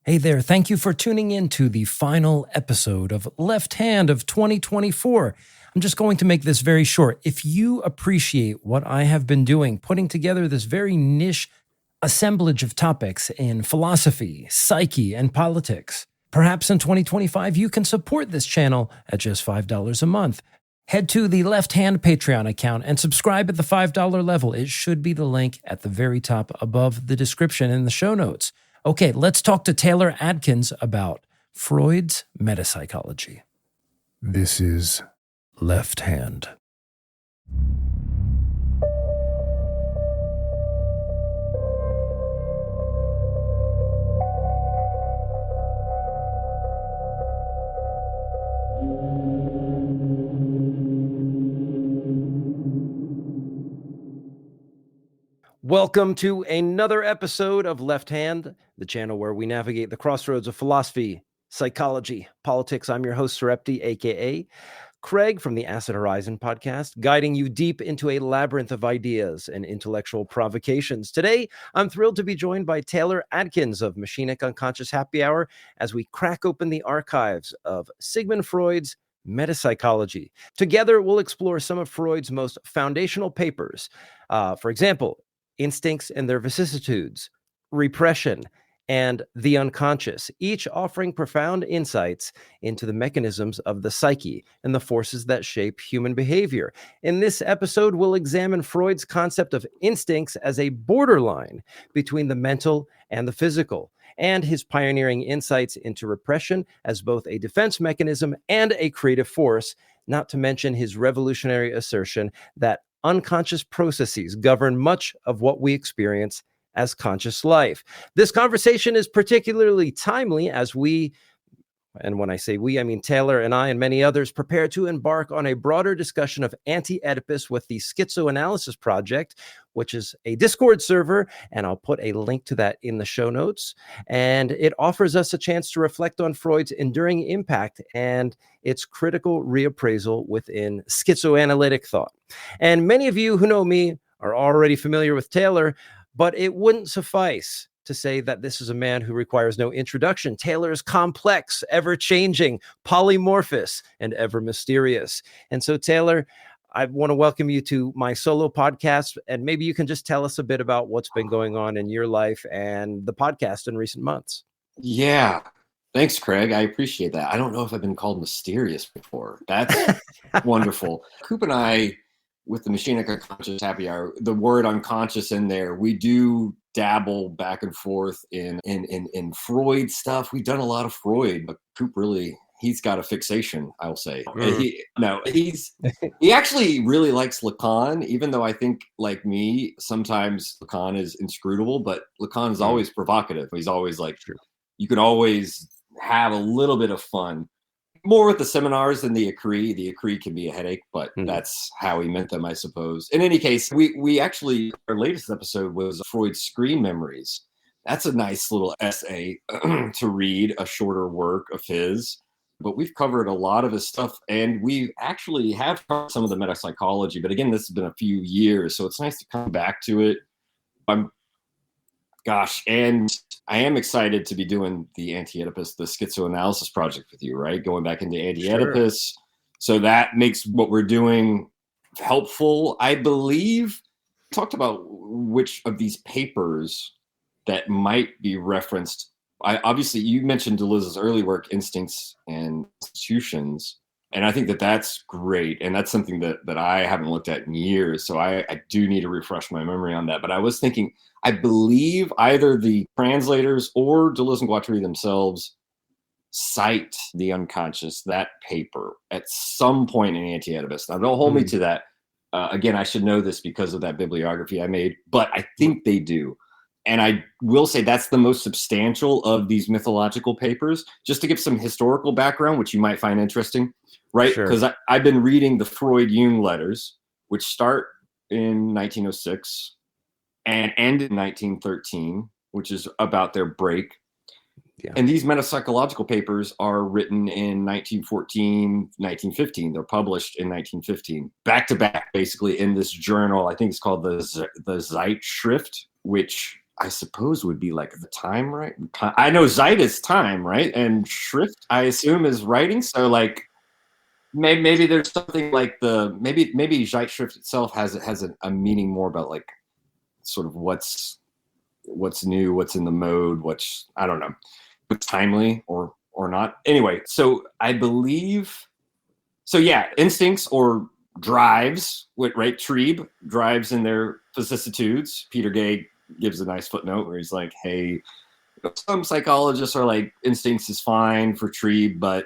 Hey there, thank you for tuning in to the final episode of Left Hand of 2024. I'm just going to make this very short. If you appreciate what I have been doing, putting together this very niche assemblage of topics in philosophy, psyche, and politics, perhaps in 2025 you can support this channel at just $5 a month. Head to the Left Hand Patreon account and subscribe at the $5 level. It should be the link at the very top above the description in the show notes. Okay, let's talk to Taylor Adkins about Freud's metapsychology. This is Left Hand. Welcome to another episode of Left Hand, the channel where we navigate the crossroads of philosophy, psychology, politics. I'm your host, Sereptie, aka Craig from the Acid Horizon podcast, guiding you deep into a labyrinth of ideas and intellectual provocations. Today, I'm thrilled to be joined by Taylor Adkins of Machinic Unconscious Happy Hour as we crack open the archives of Sigmund Freud's Metapsychology. Together, we'll explore some of Freud's most foundational papers. For example, Instincts and Their Vicissitudes, Repression, and The Unconscious, each offering profound insights into the mechanisms of the psyche and the forces that shape human behavior. In this episode, we'll examine Freud's concept of instincts as a borderline between the mental and the physical, and his pioneering insights into repression as both a defense mechanism and a creative force, not to mention his revolutionary assertion that unconscious processes govern much of what we experience as conscious life. This conversation is particularly timely as we, and when I say we, I mean Taylor and I and many others, prepare to embark on a broader discussion of anti-Oedipus with the Schizoanalysis Project, which is a Discord server, and I'll put a link to that in the show notes. And it offers us a chance to reflect on Freud's enduring impact and its critical reappraisal within schizoanalytic thought. And many of you who know me are already familiar with Taylor, but it wouldn't suffice to say that this is a man who requires no introduction. Taylor is complex, ever-changing, polymorphous, and ever mysterious. And so, Taylor, I want to welcome you to my solo podcast, and maybe you can just tell us a bit about what's been going on in your life and the podcast in recent months. Yeah. Thanks, Craig. I appreciate that. I don't know if I've been called mysterious before. That's wonderful. Coop and I, with the Machinic Unconscious Happy Hour, the word unconscious in there, we do dabble back and forth in Freud stuff. We've done a lot of Freud, but Coop really, he's got a fixation, I'll say. He actually really likes Lacan, even though I think, like me, sometimes Lacan is inscrutable, but Lacan is always provocative. He's always like, you can always have a little bit of fun. More with the seminars than the Acree. The Acree can be a headache, but that's how he meant them, I suppose. In any case, we actually, our latest episode was Freud's Screen Memories. That's a nice little essay to read, a shorter work of his. But we've covered a lot of his stuff, and we actually have covered some of the metapsychology. But again, this has been a few years, so it's nice to come back to it. And I am excited to be doing the anti-Oedipus, the Schizoanalysis Project with you, right? Going back into anti-Oedipus. Sure. So that makes what we're doing helpful. I believe talked about which of these papers that might be referenced. Obviously, you mentioned Deleuze's early work, Instincts and Institutions. And I think that that's great. And that's something that I haven't looked at in years. So I do need to refresh my memory on that. But I was thinking, I believe either the translators or Deleuze and Guattari themselves cite The Unconscious, that paper, at some point in Anti-Oedipus. Now, don't hold me to that. Again, I should know this because of that bibliography I made, but I think they do. And I will say that's the most substantial of these mythological papers. Just to give some historical background, which you might find interesting, right? Because I've been reading the Freud-Jung letters, which start in 1906 and end in 1913, which is about their break. Yeah. And these metapsychological papers are written in 1914, 1915. They're published in 1915, back to back, basically in this journal. I think it's called the Zeitschrift, which I suppose would be like the time, right? I know Zeit is time, right? And Schrift, I assume, is writing. So like maybe there's something like maybe Zeitschrift itself has a meaning more about like sort of what's new, what's in the mode, what's, I don't know, what's timely or not. Anyway, so I believe, so yeah, instincts or drives, right? Trieb, drives in their vicissitudes. Peter Gay gives a nice footnote where he's like, hey, some psychologists are like, instincts is fine for Trieb, but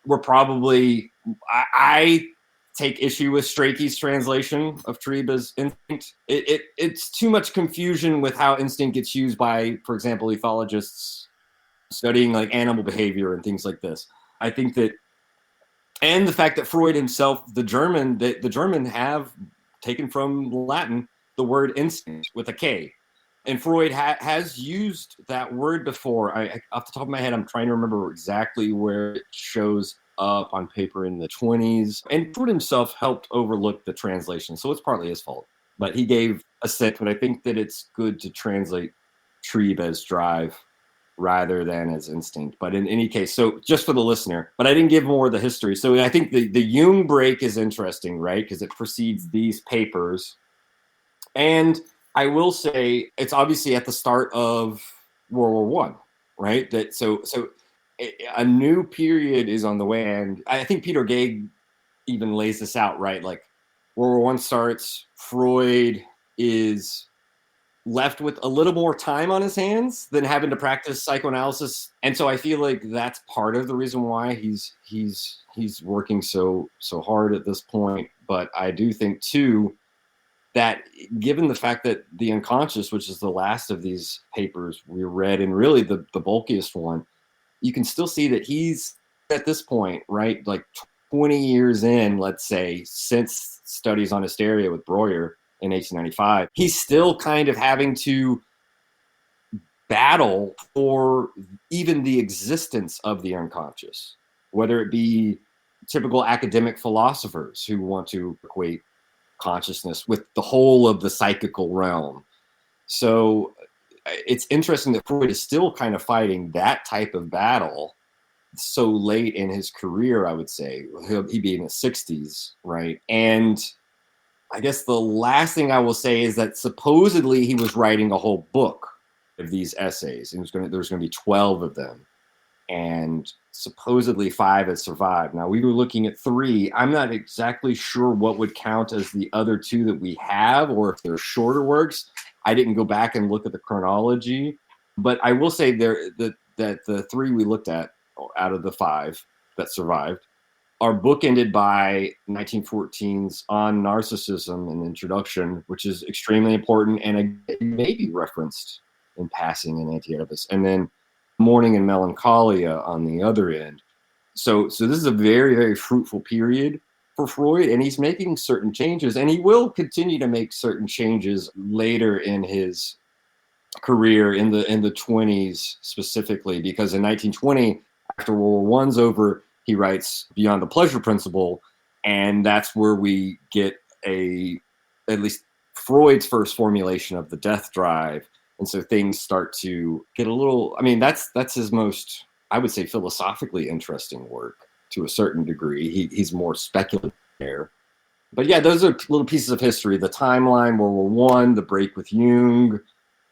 we're probably, I take issue with Strachey's translation of Trieb as instinct. It's too much confusion with how instinct gets used by, for example, ethologists studying like animal behavior and things like this. I think that, and the fact that Freud himself, the German have taken from Latin the word instinct with a K. And Freud has used that word before. Off the top of my head, I'm trying to remember exactly where it shows up on paper in the 20s. And Freud himself helped overlook the translation, so it's partly his fault. But he gave assent, but I think that it's good to translate Trieb as drive rather than as instinct. But in any case, so just for the listener, but I didn't give more of the history. So I think the Jung break is interesting, right? Because it precedes these papers. And I will say it's obviously at the start of World War I, right? That so a new period is on the way, and I think Peter Gay even lays this out, right? Like World War I starts, Freud is left with a little more time on his hands than having to practice psychoanalysis, and so I feel like that's part of the reason why he's working so hard at this point. But I do think too that given the fact that the unconscious, which is the last of these papers we read and really the bulkiest one, you can still see that he's at this point, right, like 20 years in, let's say, since studies on hysteria with Breuer in 1895, he's still kind of having to battle for even the existence of the unconscious, whether it be typical academic philosophers who want to equate consciousness with the whole of the psychical realm. So it's interesting that Freud is still kind of fighting that type of battle so late in his career, I would say. He'd be in his 60s, right? And I guess the last thing I will say is that supposedly he was writing a whole book of these essays. There's going to be 12 of them. And supposedly 5 had survived. Now, we were looking at 3. I'm not exactly sure what would count as the other 2 that we have, or if they're shorter works. I didn't go back and look at the chronology. But I will say that the 3 we looked at, out of the 5 that survived, are bookended by 1914's On Narcissism, an introduction, which is extremely important and it may be referenced in passing in Anti-Oedipus. And then Mourning and Melancholia on the other end. So this is a very, very fruitful period for Freud, and he's making certain changes, and he will continue to make certain changes later in his career in the 20s specifically, because in 1920, after World War I's over, he writes Beyond the Pleasure Principle, and that's where we get at least Freud's first formulation of the death drive. And so things start to get a little, I mean, that's his most, I would say, philosophically interesting work to a certain degree. He's more speculative there. But yeah, those are little pieces of history. The timeline, World War I, the break with Jung,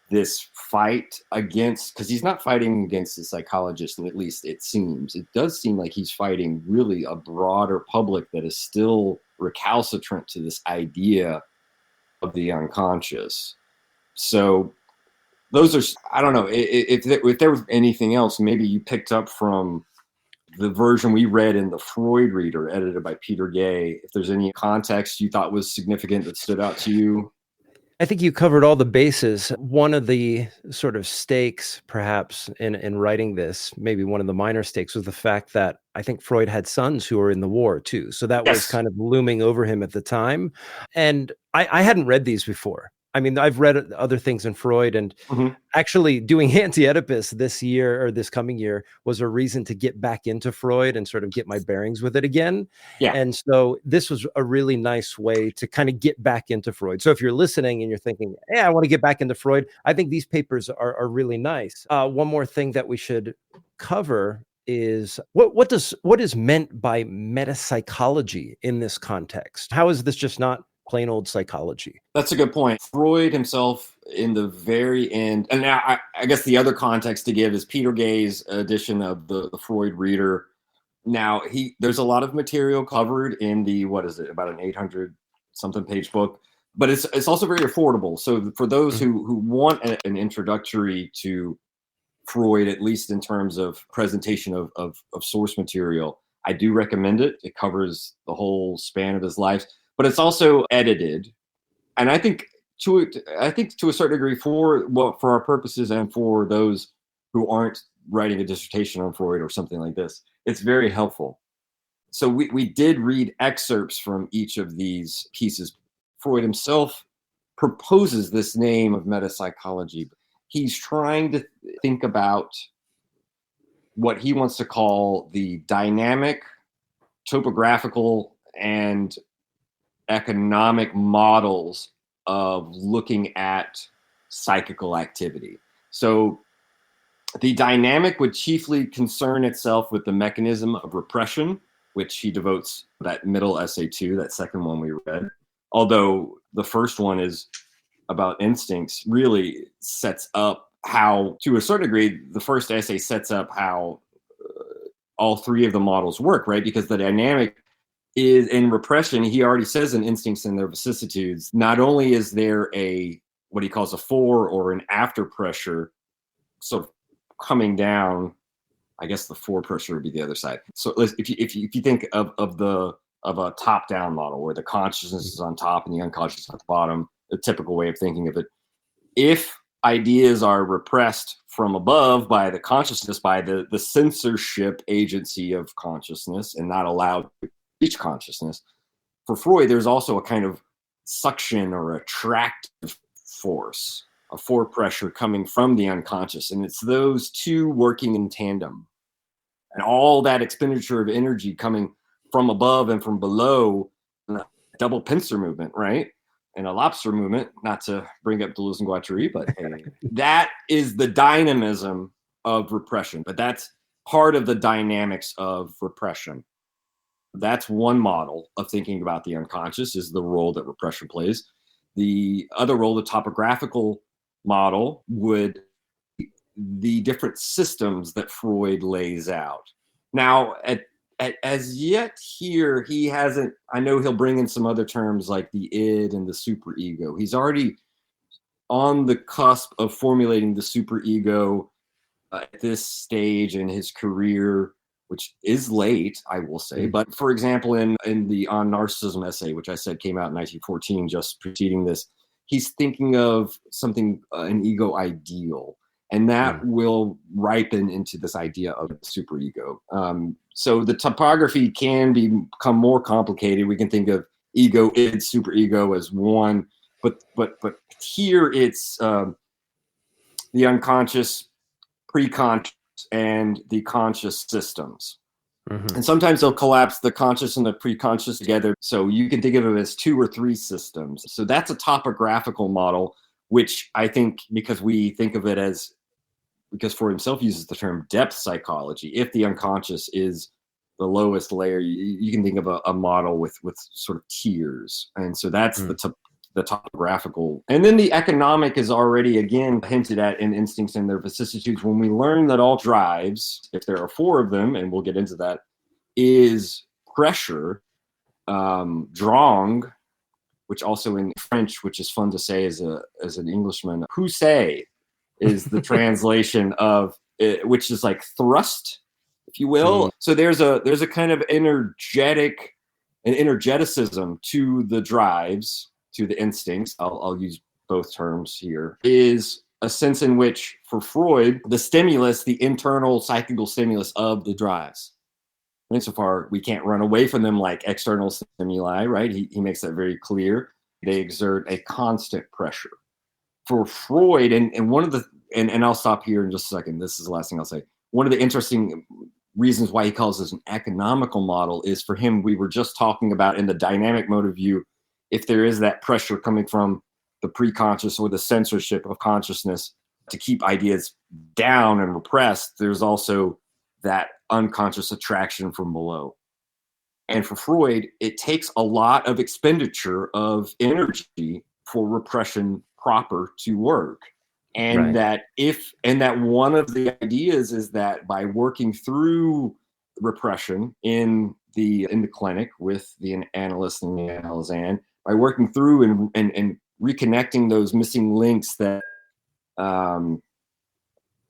this fight against, because he's not fighting against the psychologist, at least it seems. It does seem like he's fighting really a broader public that is still recalcitrant to this idea of the unconscious. So those are, I don't know, if there was anything else, maybe you picked up from the version we read in the Freud Reader, edited by Peter Gay, if there's any context you thought was significant that stood out to you. I think you covered all the bases. One of the sort of stakes, perhaps, in writing this, maybe one of the minor stakes, was the fact that I think Freud had sons who were in the war too. So that was kind of looming over him at the time. And I hadn't read these before. I mean, I've read other things in Freud, and actually doing Anti-Oedipus this year or this coming year was a reason to get back into Freud and sort of get my bearings with it again. Yeah. And so this was a really nice way to kind of get back into Freud. So if you're listening and you're thinking, hey, I want to get back into Freud, I think these papers are really nice. One more thing that we should cover is what is meant by metapsychology in this context? How is this just not plain old psychology? That's a good point. Freud himself, in the very end, and now I guess the other context to give is Peter Gay's edition of the Freud Reader. Now there's a lot of material covered in the, what is it, about an 800 something page book, but it's also very affordable. So for those who want an introductory to Freud, at least in terms of presentation of source material, I do recommend it. It covers the whole span of his life, but it's also edited. And I think to a certain degree, for our purposes and for those who aren't writing a dissertation on Freud or something like this, it's very helpful. So we did read excerpts from each of these pieces. Freud himself proposes this name of metapsychology. He's trying to think about what he wants to call the dynamic, topographical, and economic models of looking at psychical activity. So the dynamic would chiefly concern itself with the mechanism of repression, which he devotes that middle essay to, that second one we read. Although the first one is about instincts, really sets up how, to a certain degree, the first essay sets up how all three of the models work, right? Because the dynamic is in repression. He already says in Instincts and Their Vicissitudes, not only is there what he calls a fore or an after pressure sort of coming down, I guess the fore pressure would be the other side. So if you think of a top-down model where the consciousness is on top and the unconscious is at the bottom, a typical way of thinking of it. If ideas are repressed from above by the consciousness, by the censorship agency of consciousness, and not allowed to reach consciousness, for Freud, there's also a kind of suction or attractive force, a fore pressure coming from the unconscious. And it's those two working in tandem. And all that expenditure of energy coming from above and from below, a double pincer movement, right? And a lobster movement, not to bring up Deleuze and Guattari, but that is the dynamism of repression. But that's part of the dynamics of repression. That's one model of thinking about the unconscious, is the role that repression plays. The other role, the topographical model, would be the different systems that Freud lays out. Now, as yet here, he hasn't, I know he'll bring in some other terms like the id and the superego. He's already on the cusp of formulating the superego at this stage in his career, which is late, I will say. But for example, in the On Narcissism essay, which I said came out in 1914, just preceding this, he's thinking of something, an ego ideal. And that will ripen into this idea of superego. So the topography can become more complicated. We can think of ego, id, superego as one, but here it's the unconscious, preconscious, and the conscious systems. And sometimes they'll collapse the conscious and the preconscious together. So you can think of it as two or three systems. So that's a topographical model, which I think, because we think of it as, because Freud himself uses the term depth psychology, if the unconscious is the lowest layer, you can think of a model with sort of tiers. And so that's the topographical. And then the economic is already, again, hinted at in Instincts and Their Vicissitudes. When we learn that all drives, if there are four of them, and we'll get into that, is pressure, drang, which also in French, which is fun to say as an Englishman, pousser is the translation of it, which is like thrust, if you will. So there's a kind of energeticism to the drives, to the instincts. I'll use both terms here. Is a sense in which, for Freud, the stimulus, the internal psychical stimulus of the drives, insofar we can't run away from them like external stimuli, right? He makes that very clear. They exert a constant pressure. for Freud, and one of the, and I'll stop here in just a second. This is the last thing I'll say. One of the interesting reasons why he calls this an economical model is, for him, we were just talking about in the dynamic mode of view, if there is that pressure coming from the preconscious or the censorship of consciousness to keep ideas down and repressed, there's also that unconscious attraction from below. And for Freud, it takes a lot of expenditure of energy for repression proper to work. And that one of the ideas is that by working through repression in the clinic with the analyst and the analysand, by working through and reconnecting those missing links that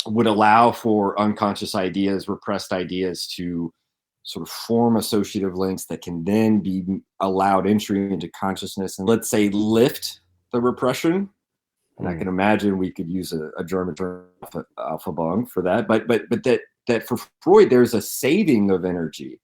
would allow for unconscious ideas, repressed ideas, to sort of form associative links that can then be allowed entry into consciousness and, let's say, lift the repression. And I can imagine we could use a German term, Alpha-Bong, for that. But that for Freud, there's a saving of energy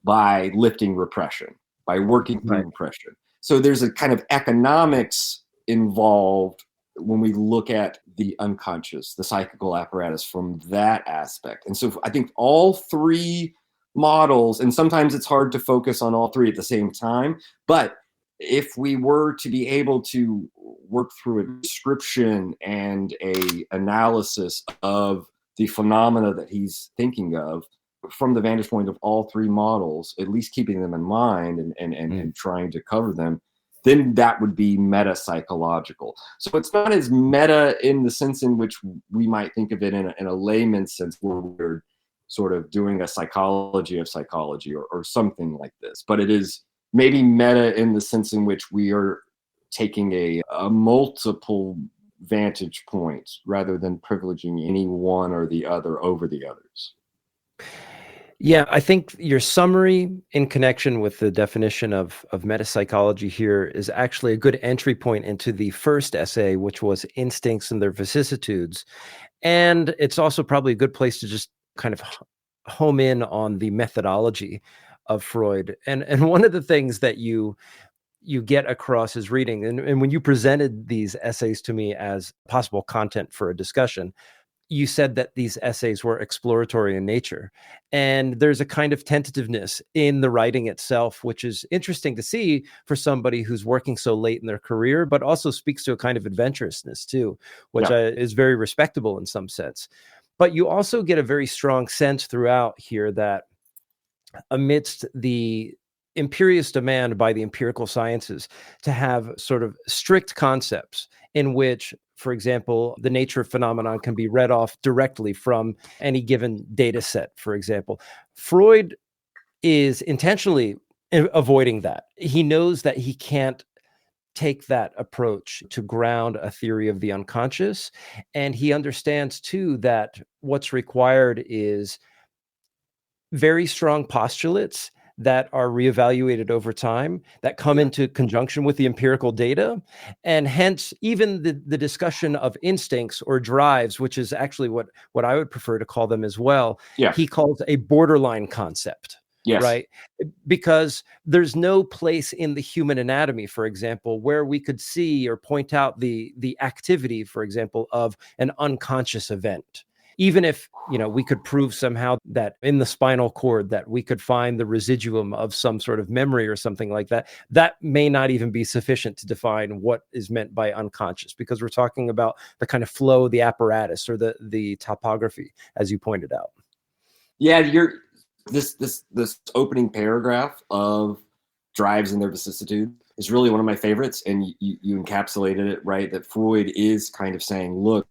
by lifting repression, by working through repression. So there's a kind of economics involved when we look at the unconscious, the psychical apparatus, from that aspect. And so I think all three models, and sometimes it's hard to focus on all three at the same time, but if we were to be able to work through a description and a analysis of the phenomena that he's thinking of from the vantage point of all three models, at least keeping them in mind and trying to cover them, then that would be metapsychological. So it's not as meta in the sense in which we might think of it in a layman's sense, where we're sort of doing a psychology of psychology or something like this. But it is maybe meta in the sense in which we are taking a multiple vantage points rather than privileging any one or the other over the others. Yeah, I think your summary in connection with the definition of metapsychology here is actually a good entry point into the first essay, which was Instincts and Their Vicissitudes. And it's also probably a good place to just kind of home in on the methodology of Freud. And one of the things that you get across his reading, and when you presented these essays to me as possible content for a discussion, you said that these essays were exploratory in nature. And there's a kind of tentativeness in the writing itself, which is interesting to see for somebody who's working so late in their career, but also speaks to a kind of adventurousness too, which is very respectable in some sense. But you also get a very strong sense throughout here that amidst the imperious demand by the empirical sciences to have sort of strict concepts in which, for example, the nature of phenomenon can be read off directly from any given data set, for example, Freud is intentionally avoiding that. He knows that he can't take that approach to ground a theory of the unconscious. And he understands too that what's required is very strong postulates that are reevaluated over time, that come into conjunction with the empirical data. And hence, even the discussion of instincts or drives, which is actually what I would prefer to call them as well, he calls a borderline concept. Yes. Right? Because there's no place in the human anatomy, for example, where we could see or point out the activity, for example, of an unconscious event. Even if, we could prove somehow that in the spinal cord that we could find the residuum of some sort of memory or something like that, that may not even be sufficient to define what is meant by unconscious, because we're talking about the kind of flow, the apparatus, or the topography, as you pointed out. Yeah, this opening paragraph of Drives and Their Vicissitudes is really one of my favorites, and you encapsulated it right, that Freud is kind of saying, look,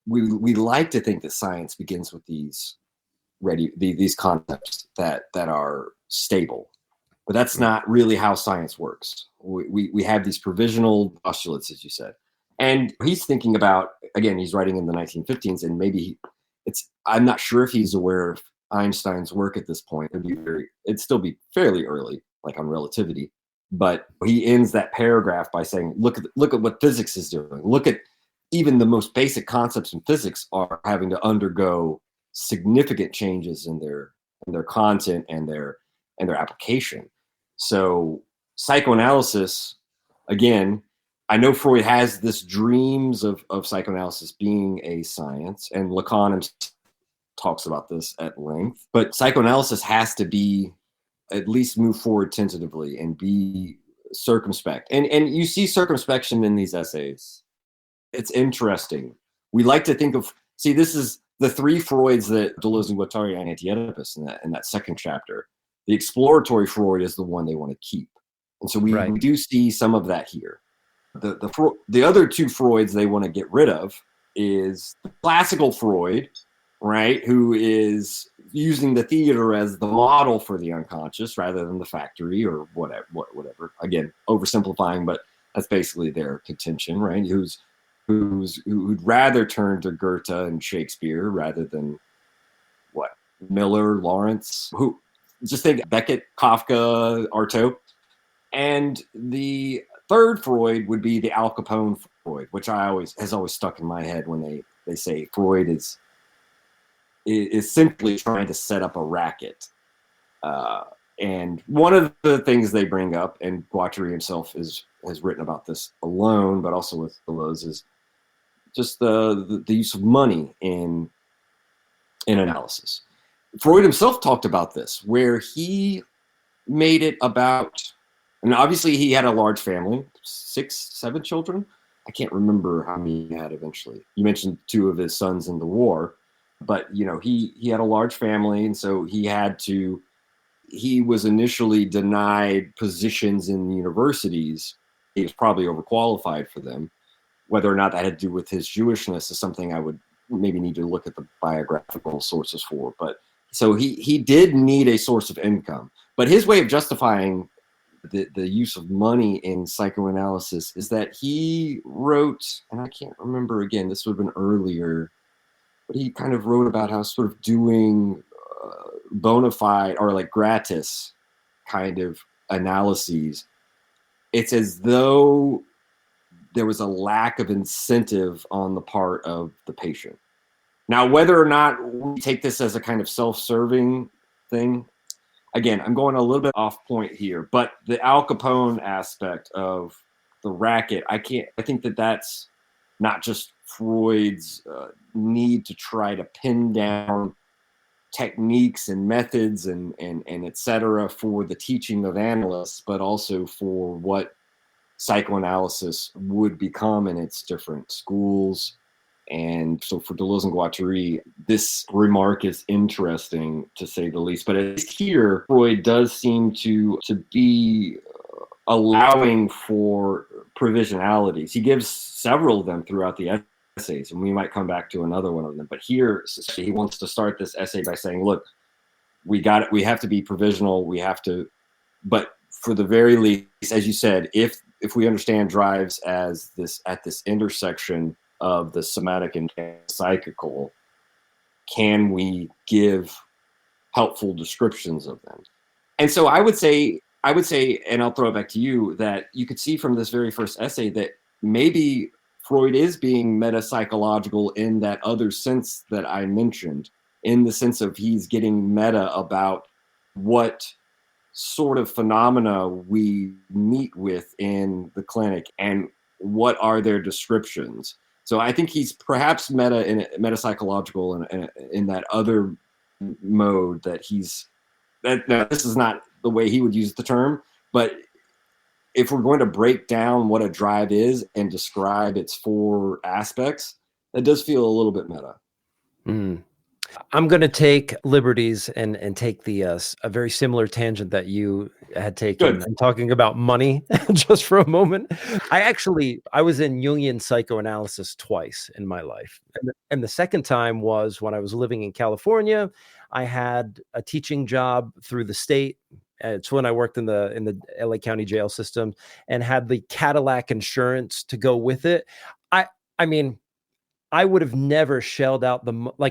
we like to think that science begins with these concepts that are stable, but that's not really how science works. We have these provisional postulates, as you said, and he's thinking about, again, he's writing in the 1915s, and maybe I'm not sure if he's aware of Einstein's work at this point. It'd still be fairly early, like on relativity, but he ends that paragraph by saying, look at what physics is doing. Look at even the most basic concepts in physics are having to undergo significant changes in their content and their application. So psychoanalysis, again, I know Freud has this dreams of psychoanalysis being a science, and Lacan talks about this at length. But psychoanalysis has to be, at least move forward tentatively and be circumspect. And you see circumspection in these essays. It's interesting. We like to think of, see, this is the three Freuds that Deleuze and Guattari and Anti-Oedipus in that second chapter. The exploratory Freud is the one they want to keep. And so we do see some of that here. The other two Freuds they want to get rid of is the classical Freud, right, who is using the theater as the model for the unconscious rather than the factory or whatever. Again, oversimplifying, but that's basically their contention, right? Who'd rather turn to Goethe and Shakespeare rather than Miller, Lawrence, who just think Beckett, Kafka, Artaud. And the third Freud would be the Al Capone Freud, which has always stuck in my head when they say Freud is simply trying to set up a racket. And one of the things they bring up, and Guattari himself has written about this alone, but also with Deleuze, is just the use of money in analysis. Freud himself talked about this, where he made it about, and obviously he had a large family, 6, 7 children. I can't remember how many he had eventually. You mentioned 2 of his sons in the war, but he had a large family, and so he was initially denied positions in the universities. He was probably overqualified for them. Whether or not that had to do with his Jewishness is something I would maybe need to look at the biographical sources for. But so he did need a source of income. But his way of justifying the use of money in psychoanalysis is that he wrote, and I can't remember again, this would have been earlier, but he kind of wrote about how sort of doing bona fide or like gratis kind of analyses, it's as though there was a lack of incentive on the part of the patient. Now, whether or not we take this as a kind of self-serving thing, again, I'm going a little bit off point here, but the Al Capone aspect of the racket, I think that's not just Freud's need to try to pin down techniques and methods and et cetera for the teaching of analysts, but also for what psychoanalysis would become in its different schools. And so for Deleuze and Guattari, this remark is interesting to say the least. But at least here, Freud does seem to be allowing for provisionalities. He gives several of them throughout the essays, and we might come back to another one of them. But here, he wants to start this essay by saying, look, we have to be provisional. We have to, but for the very least, as you said, if we understand drives as at this intersection of the somatic and psychical, can we give helpful descriptions of them? And so I would say, and I'll throw it back to you, that you could see from this very first essay that maybe Freud is being metapsychological in that other sense that I mentioned, in the sense of he's getting meta about what sort of phenomena we meet with in the clinic and what are their descriptions. So I think he's perhaps metapsychological in that other mode that now this is not the way he would use the term, but if we're going to break down what a drive is and describe its 4 aspects, that does feel a little bit meta. Mm. I'm going to take liberties and take a very similar tangent that you had taken. Good. And talking about money just for a moment. I was in Jungian psychoanalysis twice in my life. And the second time was when I was living in California. I had a teaching job through the state. It's when I worked in the LA County jail system and had the Cadillac insurance to go with it. I mean, I would have never shelled out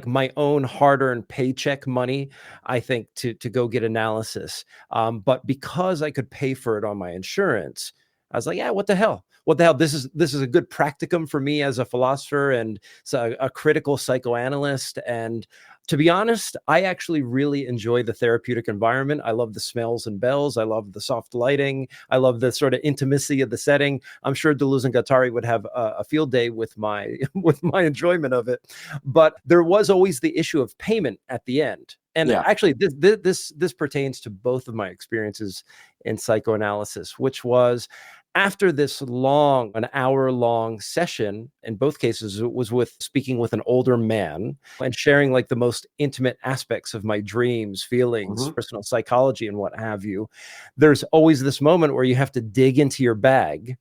my own hard-earned paycheck money, I think, to go get analysis. But because I could pay for it on my insurance, I was like, yeah, what the hell? What the hell? This is a good practicum for me as a philosopher and a critical psychoanalyst. And To be honest, I actually really enjoy the therapeutic environment. I love the smells and bells. I love the soft lighting. I love the sort of intimacy of the setting. I'm sure Deleuze and Guattari would have a field day with my with my enjoyment of it. But there was always the issue of payment at the end. And Yeah. actually, this pertains to both of my experiences in psychoanalysis, which was after this long, an hour-long session. In both cases, it was with speaking with an older man and sharing like the most intimate aspects of my dreams, feelings, Hmm. personal psychology, and what have you. There's always this moment where you have to dig into your bag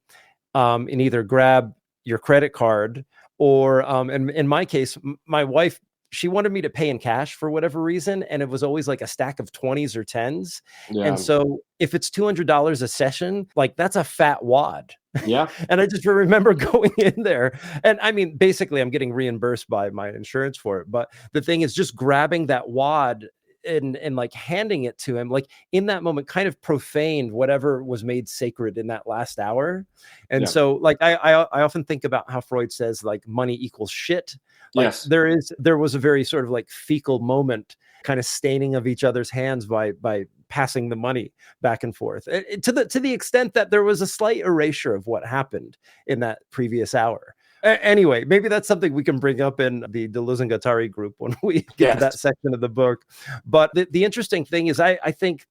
and either grab your credit card or, in my case, my wife, she wanted me to pay in cash for whatever reason. And it was always like a stack of 20s or 10s. And Yeah. so if it's $200 a session, like that's a fat wad. Yeah. And I just remember going in there. And I mean, basically, I'm getting reimbursed by my insurance for it. But the thing is, just grabbing that wad and like handing it to him, like in that moment, kind of profaned whatever was made sacred in that last hour. And Yeah. so, like, I often think about how Freud says, like, money equals shit. Like, Yes. there was a very sort of like fecal moment, kind of staining of each other's hands by passing the money back and forth, to the extent that there was a slight erasure of what happened in that previous hour. Anyway, maybe that's something we can bring up in the Deleuze and Guattari group when we get to Yes. that section of the book. But the interesting thing is, I think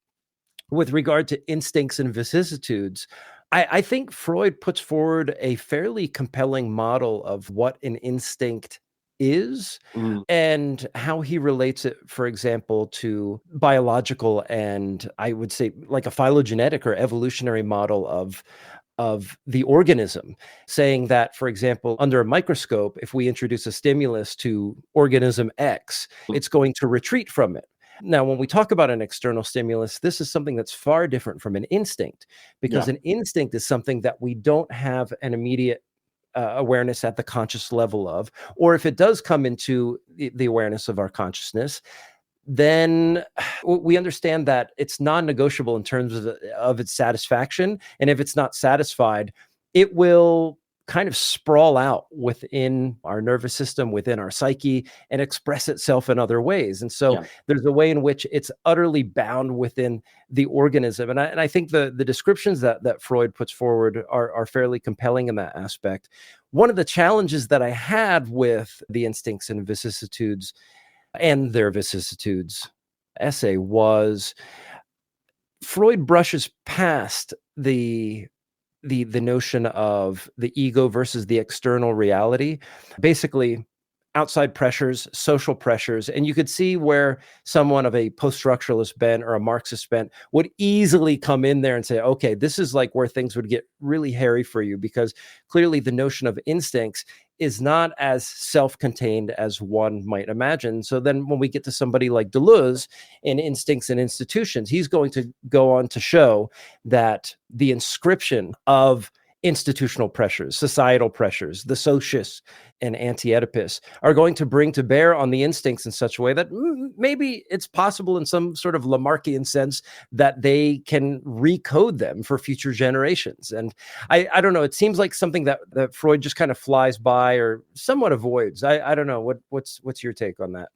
with regard to instincts and vicissitudes, I think Freud puts forward a fairly compelling model of what an instinct is Mm. and how he relates it, for example, to biological and I would say like a phylogenetic or evolutionary model of the organism, saying that, for example, under a microscope, if we introduce a stimulus to organism X, it's going to retreat from it. Now, when we talk about an external stimulus, this is something that's far different from an instinct, because Yeah. an instinct is something that we don't have an immediate awareness at the conscious level of, or if it does come into the awareness of our consciousness, then we understand that it's non-negotiable in terms of its satisfaction. And if it's not satisfied, it will kind of sprawl out within our nervous system, within our psyche, and express itself in other ways. And so Yeah. there's a way in which it's utterly bound within the organism. And I think the descriptions that Freud puts forward are fairly compelling in that aspect. One of the challenges that I had with the instincts and vicissitudes and their vicissitudes essay was Freud brushes past the notion of the ego versus the external reality. Basically, outside pressures, social pressures, and you could see where someone of a post-structuralist bent or a Marxist bent would easily come in there and say, okay, this is like where things would get really hairy for you, because clearly the notion of instincts is not as self-contained as one might imagine. So then when we get to somebody like Deleuze in Instincts and Institutions, he's going to go on to show that the inscription of institutional pressures, societal pressures, the socius and anti-Oedipus are going to bring to bear on the instincts in such a way that maybe it's possible in some sort of Lamarckian sense that they can recode them for future generations. And I don't know, it seems like something that Freud just kind of flies by or somewhat avoids. I don't know. What's your take on that?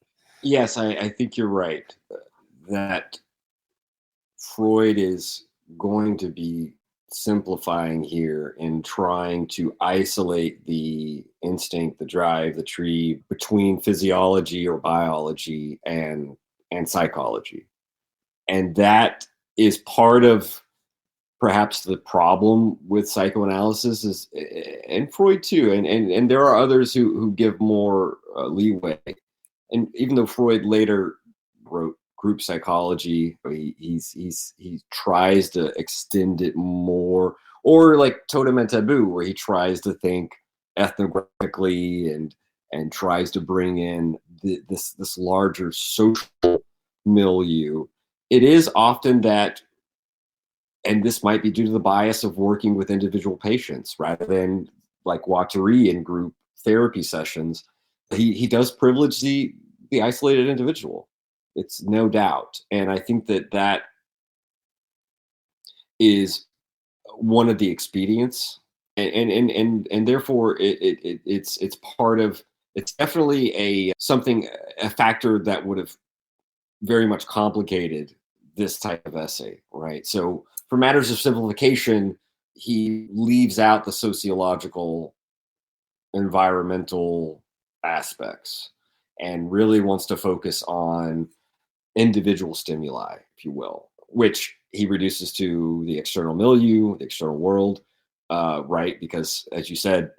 Yes, I think you're right. That Freud is going to be simplifying here and trying to isolate the instinct, the drive, the tree between physiology or biology and psychology. And that is part of perhaps the problem with psychoanalysis is, and Freud too, and there are others who give more leeway. And even though Freud later wrote group psychology, he tries to extend it more, or like Totem and Taboo, where he tries to think ethnographically and tries to bring in this larger social milieu. It is often that, and this might be due to the bias of working with individual patients rather than like Guattari in group therapy sessions. He does privilege the isolated individual. It's no doubt, and I think that is one of the expedients, and therefore it's part of It's definitely a factor that would have very much complicated this type of essay, right? So for matters of simplification, he leaves out the sociological, environmental aspects and really wants to focus on individual stimuli, if you will, which he reduces to the external milieu, the external world, right? Because as you said,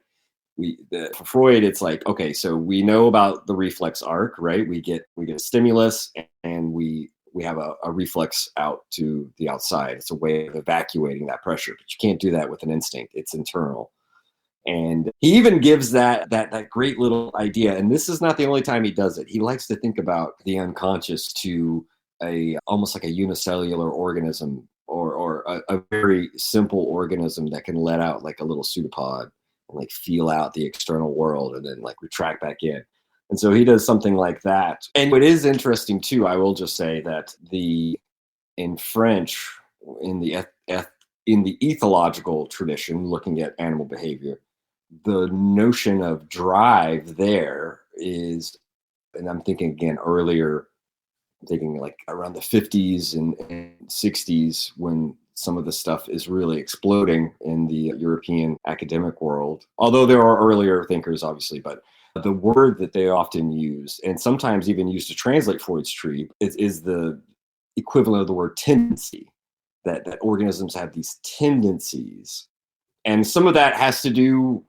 for Freud, it's like, okay, so we know about the reflex arc, right? We get a stimulus and we have a reflex out to the outside. It's a way of evacuating that pressure, but you can't do that with an instinct. It's internal. And he even gives that great little idea. And this is not the only time he does it. He likes to think about the unconscious to almost like a unicellular organism or a very simple organism that can let out like a little pseudopod and like feel out the external world and then like retract back in. And so he does something like that. And what is interesting too, I will just say that in French, in the ethological tradition, looking at animal behavior, the notion of drive there is, and I'm thinking again earlier, I'm thinking like around the 50s and 60s when some of the stuff is really exploding in the European academic world. Although there are earlier thinkers, obviously, but the word that they often use, and sometimes even used to translate Freud's tree, is the equivalent of the word tendency, that organisms have these tendencies. And some of that has to do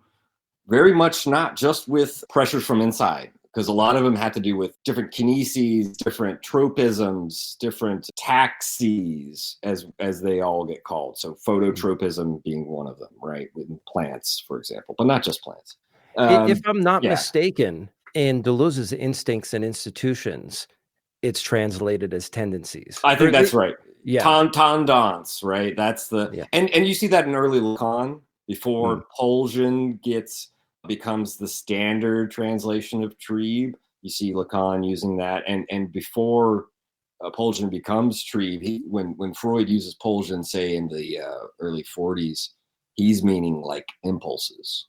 very much not just with pressures from inside, because a lot of them had to do with different kineses, different tropisms, different taxes, as they all get called. So phototropism being one of them, right? With plants, for example, but not just plants. If I'm not mistaken, in Deleuze's Instincts and Institutions, it's translated as tendencies. I think that's right. Yeah. Tendance, right? That's and you see that in early Lacan before Poljan becomes the standard translation of Trieb. You see Lacan using that, and before Poljan becomes Trieb, when Freud uses Poljan, say in the early 40s, he's meaning like impulses,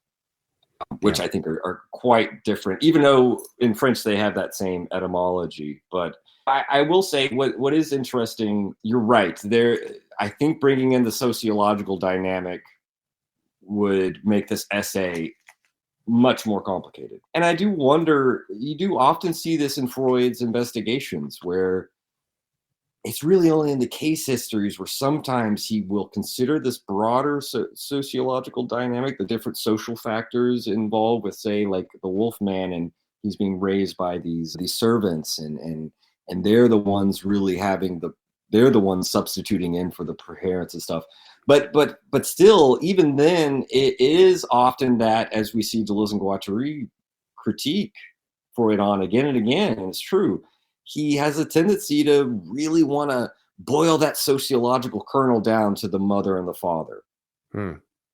which I think are quite different, even though in French they have that same etymology. But I will say what is interesting, you're right. I think bringing in the sociological dynamic would make this essay much more complicated. And I do wonder, you do often see this in Freud's investigations where it's really only in the case histories where sometimes he will consider this broader sociological dynamic, the different social factors involved with, say, like the wolf man, and he's being raised by these servants and they're the ones really they're the ones substituting in for the parents and stuff. But still, even then, it is often that, as we see Deleuze and Guattari critique Freud on again and again, and it's true, he has a tendency to really want to boil that sociological kernel down to the mother and the father,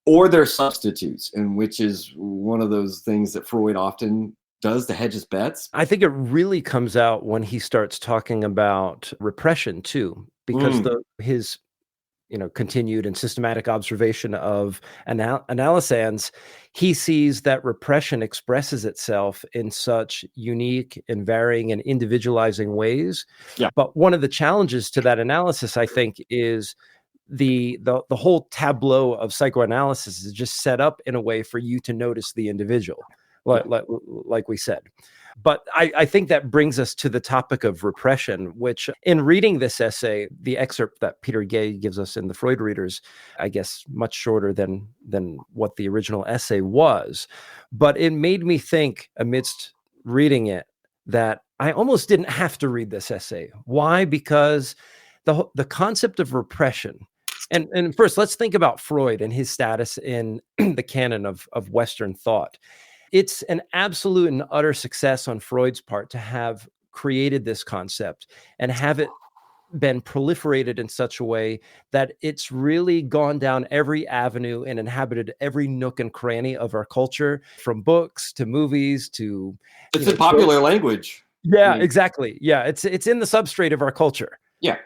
or their substitutes, and which is one of those things that Freud often does to hedge his bets. I think it really comes out when he starts talking about repression too, because his continued and systematic observation of analysans, he sees that repression expresses itself in such unique and varying and individualizing ways. Yeah. But one of the challenges to that analysis, I think, is the whole tableau of psychoanalysis is just set up in a way for you to notice the individual, like we said. But I think that brings us to the topic of repression, which in reading this essay, the excerpt that Peter Gay gives us in the Freud Readers, I guess much shorter than what the original essay was. But it made me think amidst reading it that I almost didn't have to read this essay. Why? Because the concept of repression, and first let's think about Freud and his status in the canon of Western thought. It's an absolute and utter success on Freud's part to have created this concept and have it been proliferated in such a way that it's really gone down every avenue and inhabited every nook and cranny of our culture, from books to movies to... It's in popular language. Yeah, exactly. Yeah, it's in the substrate of our culture. Yeah.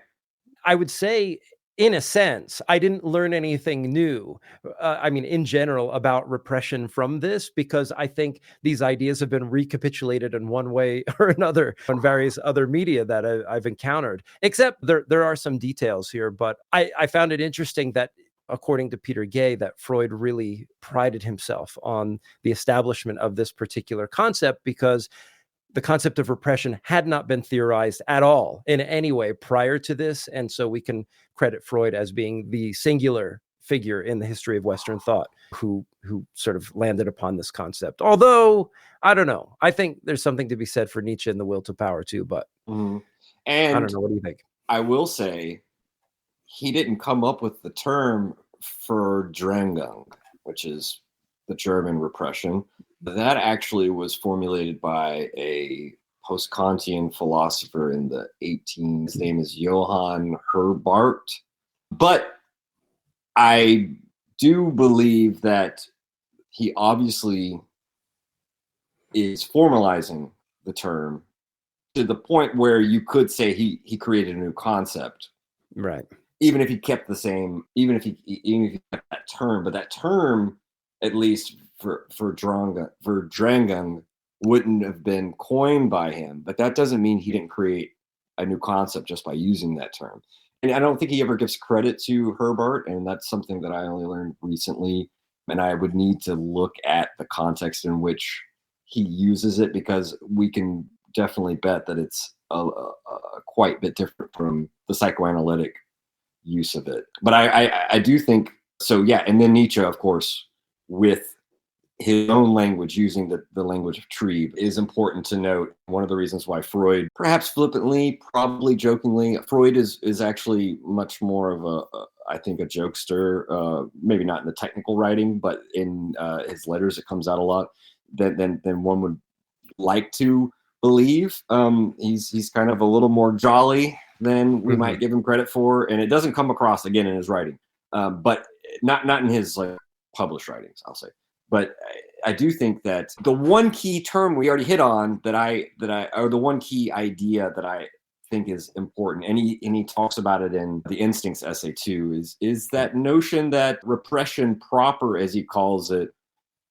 I would say in a sense, I didn't learn anything new. I mean, in general, about repression from this, because I think these ideas have been recapitulated in one way or another on various other media that I've encountered. Except there are some details here, but I found it interesting that, according to Peter Gay, that Freud really prided himself on the establishment of this particular concept, because the concept of repression had not been theorized at all in any way prior to this. And so we can credit Freud as being the singular figure in the history of Western thought who sort of landed upon this concept. Although, I don't know. I think there's something to be said for Nietzsche and the will to power too, but And I don't know. What do you think? I will say he didn't come up with the term Verdrängung, which is the German repression. That actually was formulated by a post-Kantian philosopher in the 18s. His name is Johann Herbart. But I do believe that he obviously is formalizing the term to the point where you could say he created a new concept. Right. Even if he kept the same, even if he kept that term, but that term, at least for Verdrängung, wouldn't have been coined by him. But that doesn't mean he didn't create a new concept just by using that term. And I don't think he ever gives credit to Herbart, and that's something that I only learned recently. And I would need to look at the context in which he uses it, because we can definitely bet that it's a quite a bit different from the psychoanalytic use of it. But I do think so. Yeah. And then Nietzsche, of course, with his own language, using the language of Trieb, is important to note. One of the reasons why Freud, perhaps flippantly, probably jokingly, Freud is actually much more of I think a jokester, maybe not in the technical writing, but in his letters, it comes out a lot than one would like to believe. He's kind of a little more jolly than we might give him credit for, and it doesn't come across again in his writing, but not in his like published writings, I'll say. But I do think that the one key term we already hit on or the one key idea that I think is important, and he talks about it in the Instincts essay too, is that notion that repression proper, as he calls it,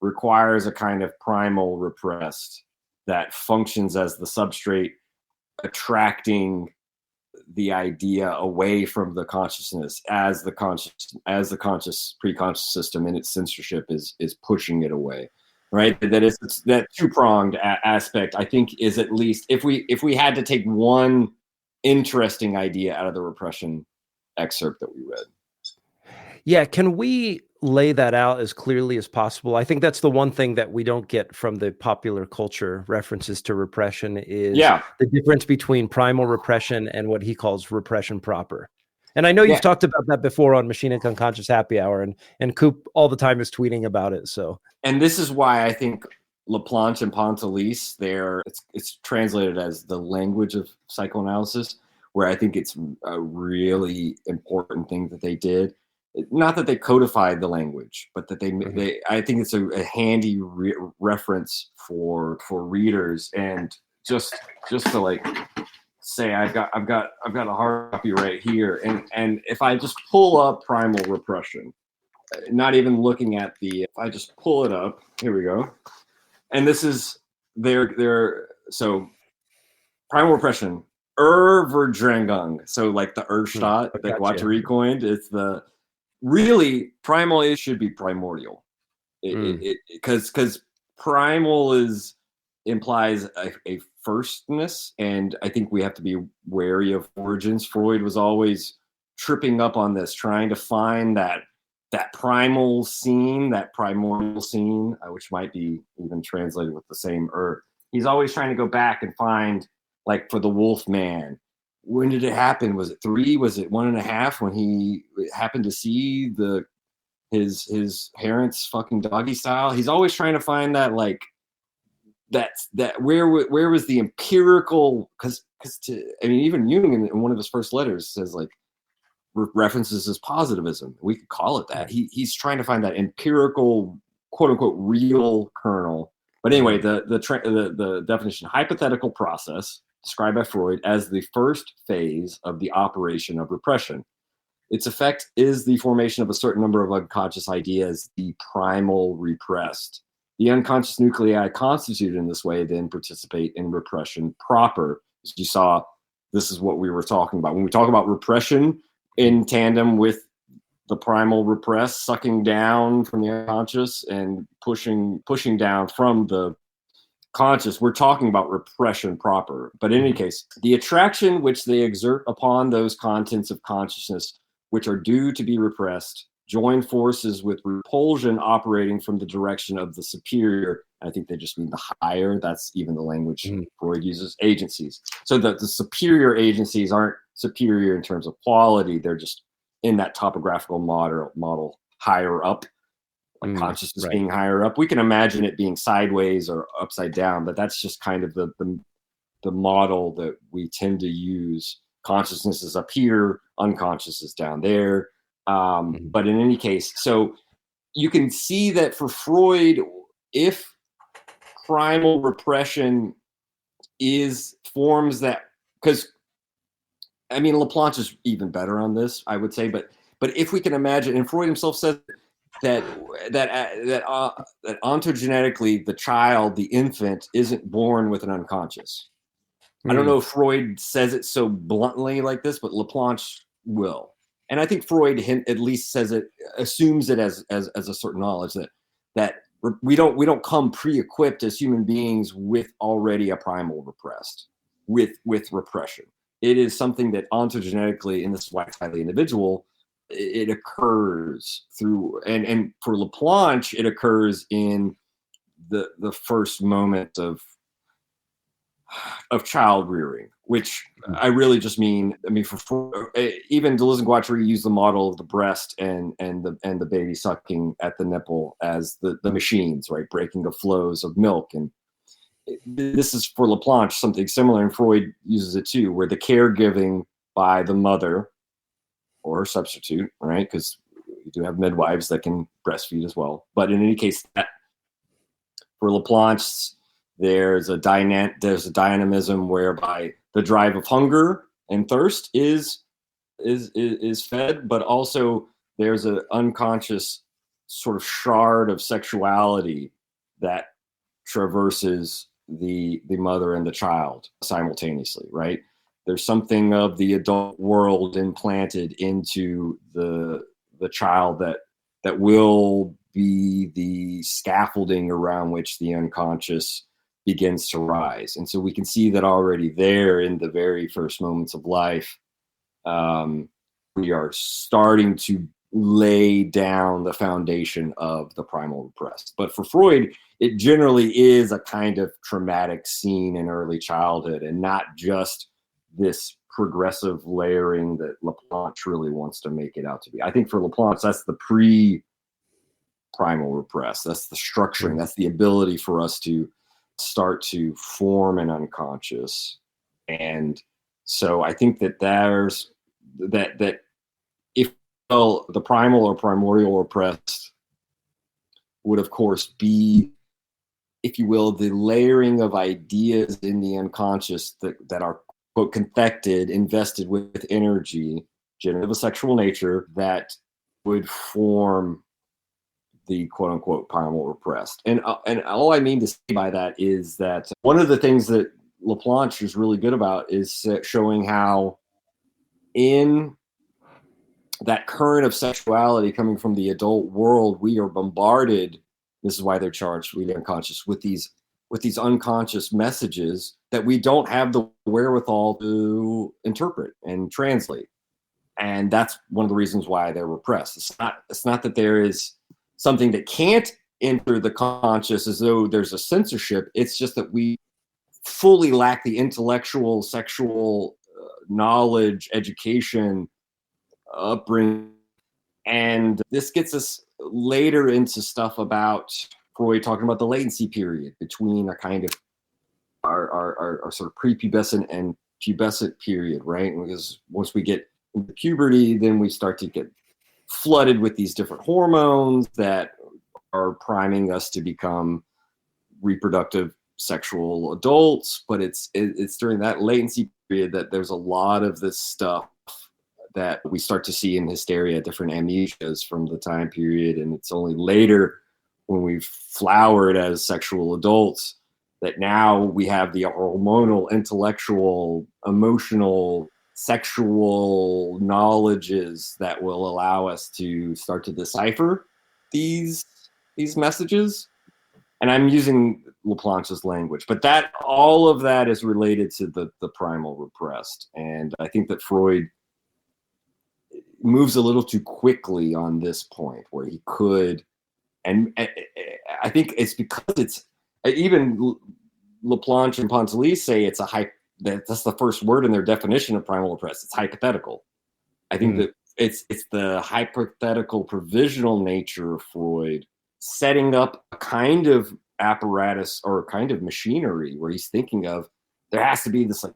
requires a kind of primal repressed that functions as the substrate, attracting the idea away from the consciousness as the conscious pre-conscious system in its censorship is pushing it away, right? It's that two-pronged aspect, I think, is at least, if we had to take one interesting idea out of the repression excerpt that we read. Yeah, can we lay that out as clearly as possible? I think that's the one thing that we don't get from the popular culture references to repression is the difference between primal repression and what he calls repression proper. And I know you've talked about that before on Machine and Unconscious Happy Hour, and Coop all the time is tweeting about it. So, and this is why I think Laplanche and Pontalis, it's translated as the language of psychoanalysis, where I think it's a really important thing that they did. Not that they codified the language, but that they I think it's a handy reference for readers. And just to like say, I've got a hard copy right here, and if I just pull up Primal Repression, not even looking at if I just pull it up, here we go, and this is so Primal Repression, Verdrängung, so like the Stadt that Guattari coined, it's the really primal. Should be primordial, because primal implies a firstness, and I think we have to be wary of origins. Freud was always tripping up on this, trying to find that primal scene, that primordial scene, which might be even translated with the same He's always trying to go back and find, like for the Wolf Man, when did it happen? Was it 3? Was it 1.5 when he happened to see his parents fucking doggy style? He's always trying to find that, like, that where was the empirical, because even Jung in one of his first letters says, like, references as positivism. We could call it that. He's trying to find that empirical, quote unquote, real kernel. But anyway, the definition: hypothetical process described by Freud as the first phase of the operation of repression. Its effect is the formation of a certain number of unconscious ideas, the primal repressed. The unconscious nuclei constituted in this way then participate in repression proper. As you saw, this is what we were talking about. When we talk about repression in tandem with the primal repressed, sucking down from the unconscious and pushing down from the conscious, we're talking about repression proper. But in any case, the attraction which they exert upon those contents of consciousness which are due to be repressed join forces with repulsion operating from the direction of the superior. I think they just mean the higher. That's even the language Freud uses, agencies. So that the superior agencies aren't superior in terms of quality. They're just in that topographical model higher up, like consciousness being higher up. We can imagine it being sideways or upside down, but that's just kind of the model that we tend to use. Consciousness is up here, unconscious is down there. But in any case, so you can see that for Freud, if primal repression forms that, because I mean, LePlanche is even better on this, I would say, but if we can imagine, and Freud himself said that ontogenetically the child, the infant, isn't born with an unconscious. I don't know if Freud says it so bluntly like this, but LePlanche will. And I think Freud at least says it, assumes it as a certain knowledge that we don't come pre-equipped as human beings with already a primal repressed, with repression. It is something that ontogenetically, and this is why it's highly individual, it occurs through, and for LePlanche, it occurs in the first moment of child rearing, which I really just mean, for even Deleuze and Guattari use the model of the breast and the baby sucking at the nipple as the machines, right, breaking the flows of milk. And this is for LePlanche something similar, and Freud uses it too, where the caregiving by the mother or her substitute, right, because you do have midwives that can breastfeed as well. But in any case, for LePlanche, there's a dynamism whereby the drive of hunger and thirst is fed, but also there's an unconscious sort of shard of sexuality that traverses the mother and the child simultaneously, right? There's something of the adult world implanted into the child that will be the scaffolding around which the unconscious begins to rise. And so we can see that already there in the very first moments of life. We are starting to lay down the foundation of the primal repressed. But for Freud, it generally is a kind of traumatic scene in early childhood, and not just this progressive layering that LePlanche really wants to make it out to be. I think for LePlanche, that's the pre-primal repressed. That's the structuring. That's the ability for us to start to form an unconscious. And so I think that there's that if the primal or primordial repressed would of course be, if you will, the layering of ideas in the unconscious that are quote confected, invested with energy, generally of a sexual nature, that would form the quote unquote primal repressed. And all I mean to say by that is that one of the things that LePlanche is really good about is showing how in that current of sexuality coming from the adult world, we are bombarded. This is why they're charged with the unconscious, with these unconscious messages that we don't have the wherewithal to interpret and translate. And that's one of the reasons why they're repressed. It's not that there is something that can't enter the conscious as though there's a censorship. It's just that we fully lack the intellectual, sexual knowledge, education, upbringing. And this gets us later into stuff about Freud talking about the latency period between a kind of our sort of prepubescent and pubescent period, right? Because once we get into puberty, then we start to get flooded with these different hormones that are priming us to become reproductive sexual adults. But it's during that latency period that there's a lot of this stuff that we start to see in hysteria, different amnesias from the time period. And it's only later when we've flowered as sexual adults that now we have the hormonal, intellectual, emotional, sexual knowledges that will allow us to start to decipher these messages. And I'm using Laplanche's language, but that all of that is related to the primal repressed. And I think that Freud moves a little too quickly on this point where he could, and I think it's because it's even Laplanche and Poncelis say it's that's the first word in their definition of primal repressed. It's hypothetical. I think that it's the hypothetical provisional nature of Freud setting up a kind of apparatus or a kind of machinery where he's thinking of there has to be this like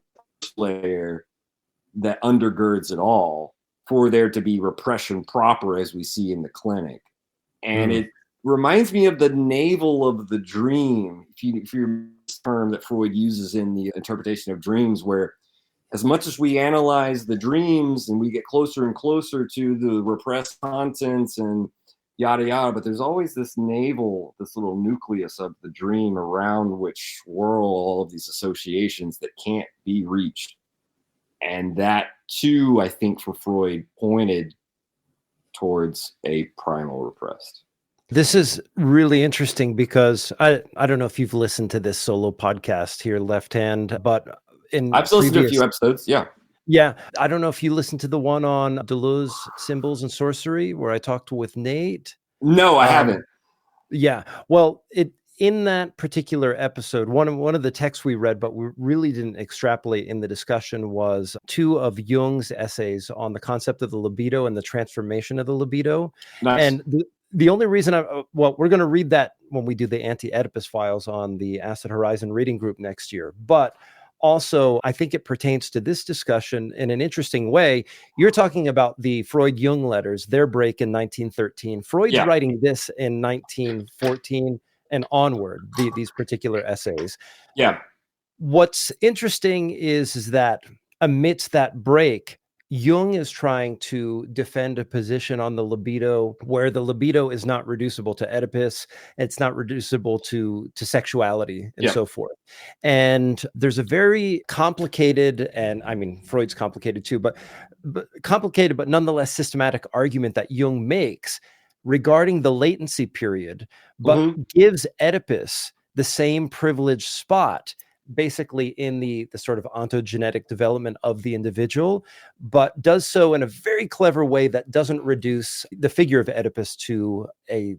layer that undergirds it all for there to be repression proper as we see in the clinic. And it reminds me of the navel of the dream, if you term that Freud uses in the interpretation of dreams, where as much as we analyze the dreams and we get closer and closer to the repressed contents and yada yada, but there's always this navel, this little nucleus of the dream around which swirl all of these associations that can't be reached. And that too, I think for Freud, pointed towards a primal repressed. This is really interesting because I don't know if you've listened to this solo podcast here, Left Hand, but I've listened to a few episodes. Yeah. Yeah. I don't know if you listened to the one on Deleuze Symbols and Sorcery where I talked with Nate. No, I haven't. Yeah. Well, in that particular episode, one of the texts we read, but we really didn't extrapolate in the discussion, was two of Jung's essays on the concept of the libido and the transformation of the libido. Nice. And the only reason we're going to read that when we do the Anti-Oedipus files on the Acid Horizon reading group next year. But also, I think it pertains to this discussion in an interesting way. You're talking about the Freud-Jung letters, their break in 1913. Freud's writing this in 1914 and onward, these particular essays. Yeah. What's interesting is that amidst that break, Jung is trying to defend a position on the libido where the libido is not reducible to Oedipus, it's not reducible to sexuality and so forth. And there's a very complicated, and I mean, Freud's complicated too, but complicated, but nonetheless systematic argument that Jung makes regarding the latency period, but gives Oedipus the same privileged spot basically in the sort of ontogenetic development of the individual, but does so in a very clever way that doesn't reduce the figure of Oedipus to a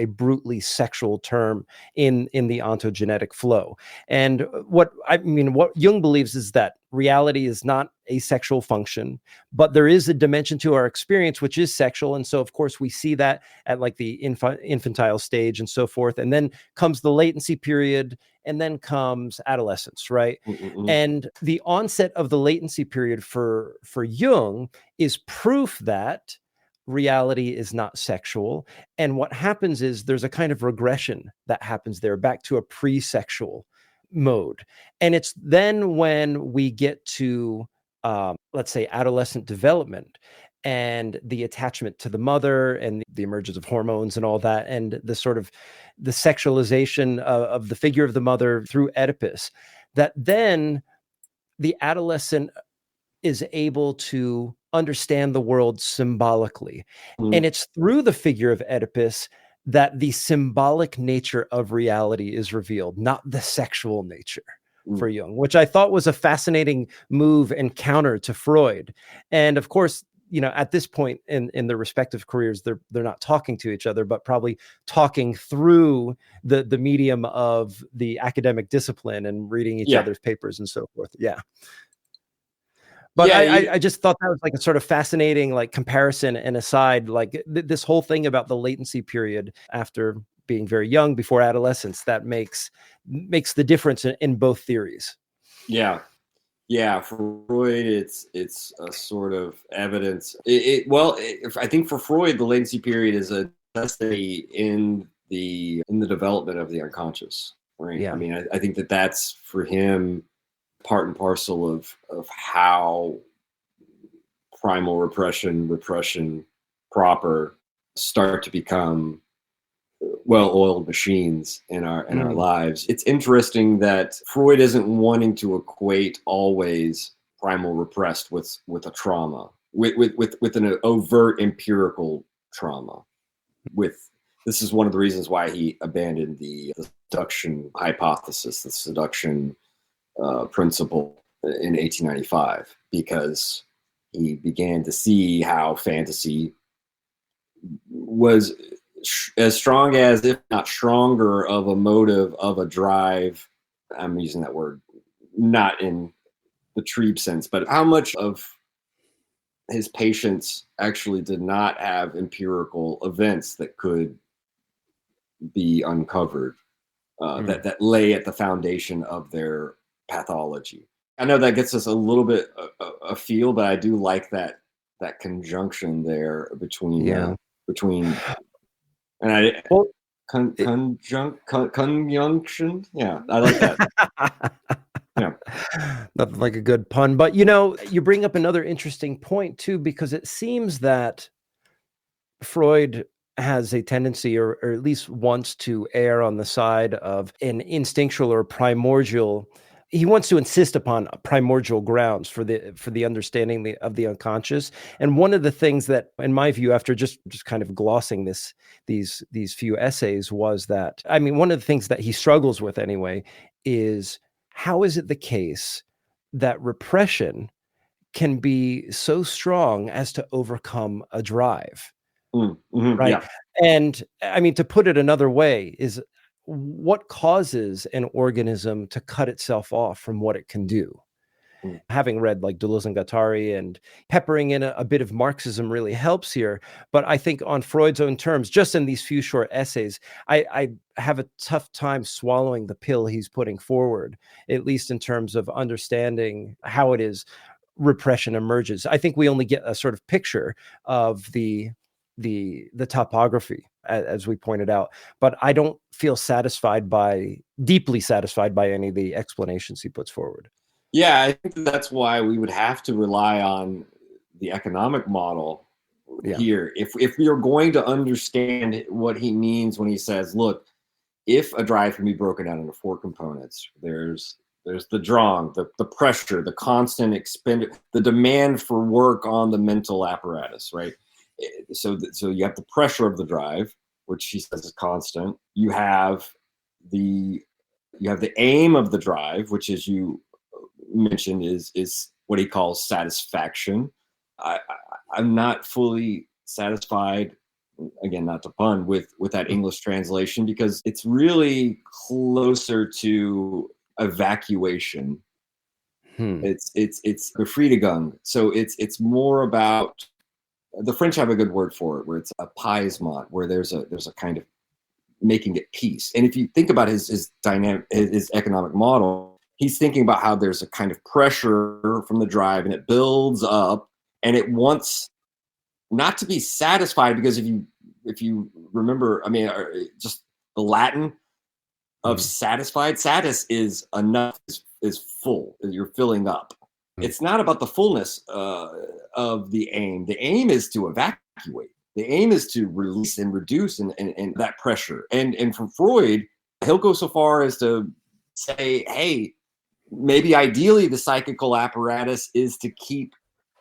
brutally sexual term in the ontogenetic flow. And what Jung believes is that reality is not a sexual function, but there is a dimension to our experience which is sexual. And so, of course, we see that at like the infantile stage and so forth. And then comes the latency period, and then comes adolescence, right? And the onset of the latency period for Jung is proof that reality is not sexual. And what happens is there's a kind of regression that happens there back to a pre-sexual mode. And it's then when we get to, let's say, adolescent development and the attachment to the mother and the emergence of hormones and all that, and the sort of the sexualization of the figure of the mother through Oedipus, that then the adolescent is able to understand the world symbolically. And it's through the figure of Oedipus that the symbolic nature of reality is revealed, not the sexual nature for Jung, which I thought was a fascinating move and counter to Freud. And of course, you know, at this point in their respective careers, they're not talking to each other, but probably talking through the medium of the academic discipline and reading each other's papers and so forth. Yeah. But I just thought that was like a sort of fascinating like comparison and aside, like this whole thing about the latency period after being very young, before adolescence, that makes the difference in both theories. Yeah. Yeah, for Freud, it's a sort of evidence. I think for Freud, the latency period is a necessity in the development of the unconscious. Right. Yeah. I mean, I think that's for him part and parcel of how primal repression proper start to become well-oiled machines in our lives. It's interesting that Freud isn't wanting to equate always primal repressed with a trauma, with an overt empirical trauma. This is one of the reasons why he abandoned the seduction hypothesis, the seduction principle in 1895, because he began to see how fantasy was as strong as, if not stronger, of a motive, of a drive. I'm using that word not in the Trebe sense, but how much of his patients actually did not have empirical events that could be uncovered, that lay at the foundation of their pathology. I know that gets us a little bit afield, but I do like that conjunction there between and I conjunction. Yeah, I like that. Yeah. Nothing like a good pun. But, you bring up another interesting point, too, because it seems that Freud has a tendency, or at least wants to err on the side of an instinctual or primordial. He wants to insist upon primordial grounds for the understanding of the unconscious. And one of the things that, in my view, after just kind of glossing these few essays, was that, one of the things that he struggles with anyway is, how is it the case that repression can be so strong as to overcome a drive? Right. Yeah. And to put it another way, is what causes an organism to cut itself off from what it can do? Having read like Deleuze and Guattari, and peppering in a bit of Marxism really helps here. But I think on Freud's own terms, just in these few short essays, I have a tough time swallowing the pill he's putting forward, at least in terms of understanding how it is repression emerges. I think we only get a sort of picture of the topography, as we pointed out, but I don't feel deeply satisfied by any of the explanations he puts forward. Yeah, I think that's why we would have to rely on the economic model here. If we are going to understand what he means when he says, look, if a drive can be broken down into 4 components, there's the drawing, the pressure, the constant the demand for work on the mental apparatus, right? So you have the pressure of the drive, which he says is constant. You have the aim of the drive, which, as you mentioned, is what he calls satisfaction. I'm not fully satisfied, again, not to pun, with that English translation, because it's really closer to evacuation. It's Befriedigung. So it's more about, the French have a good word for it, where it's apaisement, where there's a kind of making it peace. And if you think about his economic model, he's thinking about how there's a kind of pressure from the drive, and it builds up, and it wants not to be satisfied, because if you remember, just the Latin of satisfied, satis is enough, is full, you're filling up. It's not about the fullness of the aim. The aim is to evacuate. The aim is to release and reduce and that pressure. And for Freud, he'll go so far as to say, hey, maybe ideally the psychical apparatus is to keep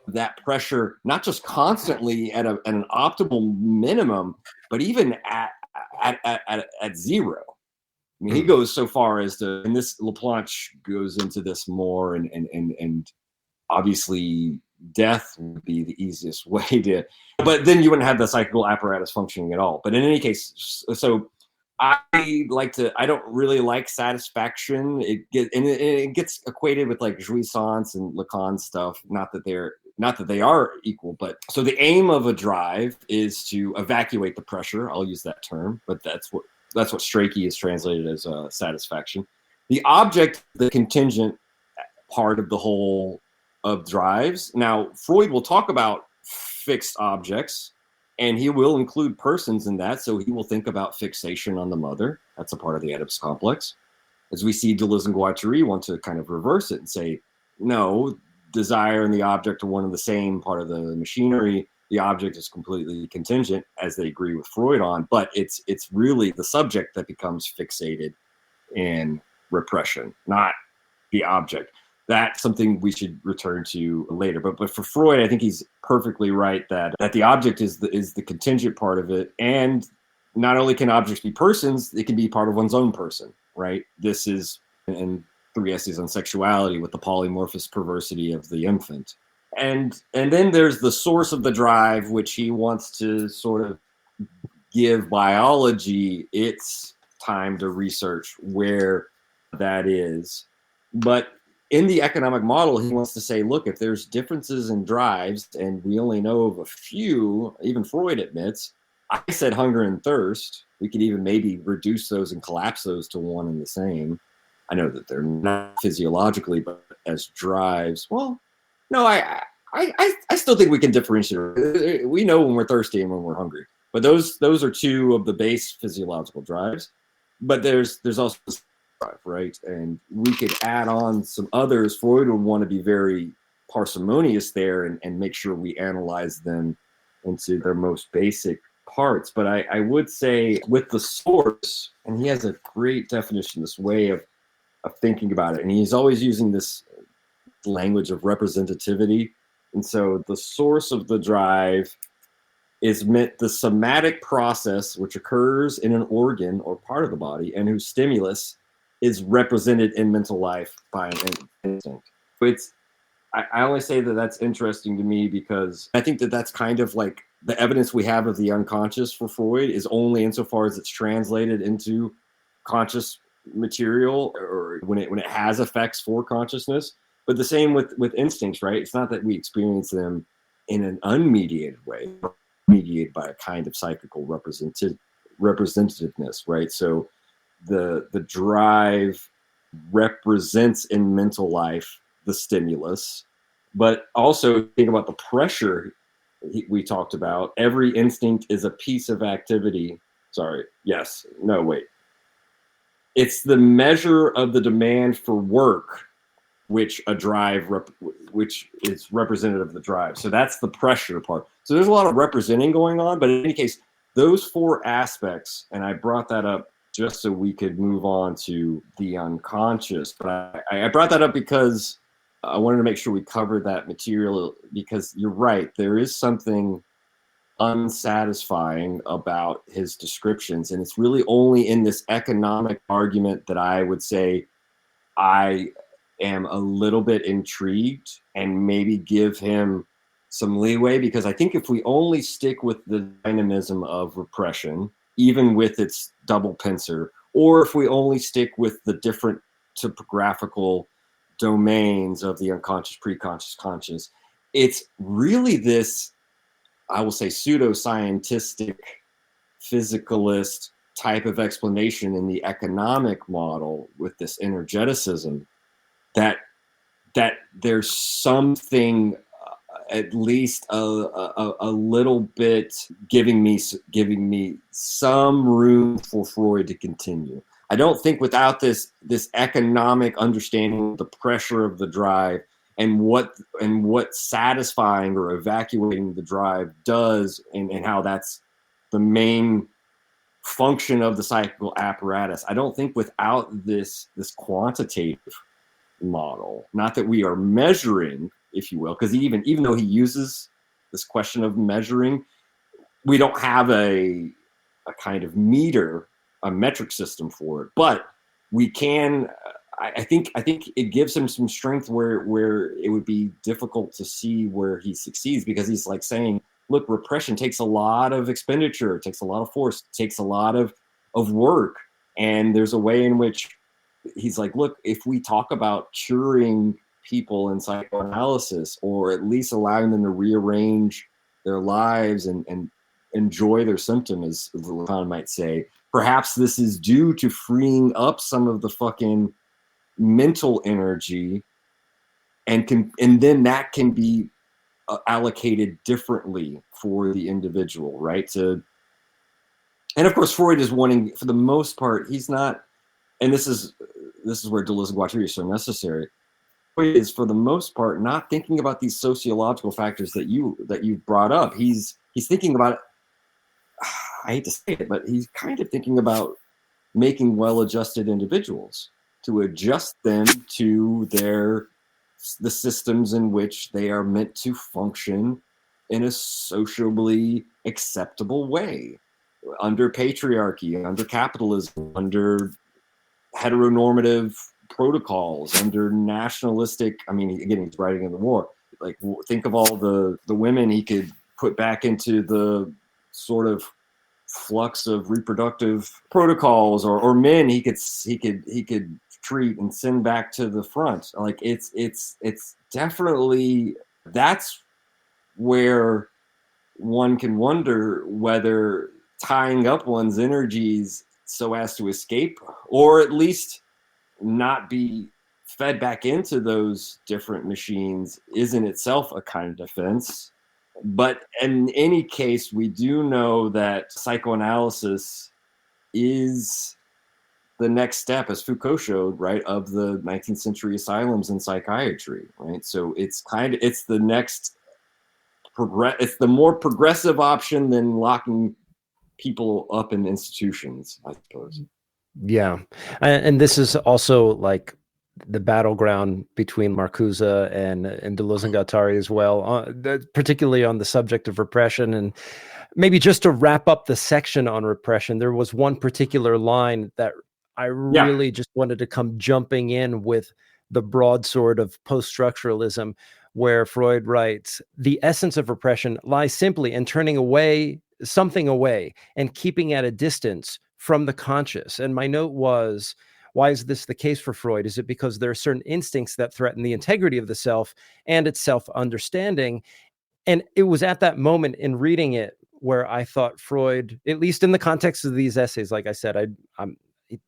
that pressure not just constantly at an optimal minimum, but even at zero. He goes so far as to, and this LePlanche goes into this more, and obviously death would be the easiest way to, but then you wouldn't have the psychical apparatus functioning at all. But in any case, so I don't really like satisfaction. It gets equated with like jouissance and Lacan stuff. Not that they are equal, but so the aim of a drive is to evacuate the pressure. I'll use that term, but that's what Strachey is translated as satisfaction. The object, the contingent part of the whole of drives. Now, Freud will talk about fixed objects, and he will include persons in that. So he will think about fixation on the mother. That's a part of the Oedipus complex. As we see Deleuze and Guattari want to kind of reverse it and say, no, desire and the object are one and the same part of the machinery. The object is completely contingent, as they agree with Freud on, but it's really the subject that becomes fixated in repression, not the object. That's something we should return to later. But for Freud, I think he's perfectly right that the object is the contingent part of it. And not only can objects be persons, it can be part of one's own person, right? This is in 3 essays on sexuality with the polymorphous perversity of the infant. And then there's the source of the drive, which he wants to sort of give biology its time to research where that is. But in the economic model, he wants to say, look, if there's differences in drives, and we only know of a few, even Freud admits, I said hunger and thirst. We could even maybe reduce those and collapse those to one and the same. I know that they're not physiologically, but as drives, well, no, I still think we can differentiate. We know when we're thirsty and when we're hungry, but those are two of the base physiological drives. But there's also this drive, right? And we could add on some others. Freud would want to be very parsimonious there and make sure we analyze them into their most basic parts. But I would say with the source, and he has a great definition, this way of thinking about it, and he's always using this language of representativity. And so the source of the drive is meant the somatic process which occurs in an organ or part of the body and whose stimulus is represented in mental life by an instinct. I only say that that's interesting to me because I think that that's kind of like the evidence we have of the unconscious for Freud is only insofar as it's translated into conscious material or when it has effects for consciousness. But the same with instincts, right? It's not that we experience them in an unmediated way, mediated by a kind of psychical representativeness, right? So the drive represents in mental life the stimulus, but also think about the pressure we talked about. Every instinct is a piece of activity. It's the measure of the demand for work which which is representative of the drive. So that's the pressure part. So there's a lot of representing going on, but in any case, those 4 aspects, and I brought that up just so we could move on to the unconscious. But I brought that up because I wanted to make sure we covered that material, because you're right, there is something unsatisfying about his descriptions. And it's really only in this economic argument that I would say I am a little bit intrigued and maybe give him some leeway, because I think if we only stick with the dynamism of repression, even with its double pincer, or if we only stick with the different topographical domains of the unconscious, preconscious, conscious, it's really this, I will say, pseudoscientistic, physicalist type of explanation in the economic model with this energeticism that there's something at least a little bit giving me some room for Freud to continue. I don't think without this economic understanding of the pressure of the drive and what satisfying or evacuating the drive does, and how that's the main function of the psychical apparatus. I don't think without this quantitative model, not that we are measuring, if you will, because even though he uses this question of measuring, we don't have a kind of meter, a metric system for it, but we can. I think it gives him some strength where it would be difficult to see where he succeeds, because he's like saying, look, repression takes a lot of expenditure, it takes a lot of force, it takes a lot of work, and there's a way in which he's like, look, if we talk about curing people in psychoanalysis, or at least allowing them to rearrange their lives and enjoy their symptoms, as Lacan might say, perhaps this is due to freeing up some of the fucking mental energy, and then that can be allocated differently for the individual, right? And of course, Freud is wanting, for the most part, he's not, and this is where Deleuze and Guattari are so necessary. is, for the most part, not thinking about these sociological factors that you brought up. He's thinking about, I hate to say it, but he's kind of thinking about making well-adjusted individuals, to adjust them to the systems in which they are meant to function in a socially acceptable way, under patriarchy, under capitalism, under heteronormative protocols, under nationalistic. I mean, again, he's writing in the war. Like, think of all the women he could put back into the sort of flux of reproductive protocols, or men he could treat and send back to the front. Like, it's definitely, that's where one can wonder whether tying up one's energies so as to escape, or at least not be fed back into those different machines, is in itself a kind of defense. But in any case, we do know that psychoanalysis is the next step, as Foucault showed, right, of the 19th century asylums in psychiatry, right? So it's the next it's the more progressive option than locking people up in institutions, I suppose. Yeah. And this is also like the battleground between Marcuse and Deleuze and Guattari as well, particularly on the subject of repression. And maybe just to wrap up the section on repression, there was one particular line that I really just wanted to come jumping in with, the broadsword of post-structuralism, where Freud writes, "The essence of repression lies simply in turning something away and keeping at a distance from the conscious." And my note was, why is this the case for Freud? Is it because there are certain instincts that threaten the integrity of the self and its self-understanding? And it was at that moment in reading it where I thought Freud, at least in the context of these essays, like I said,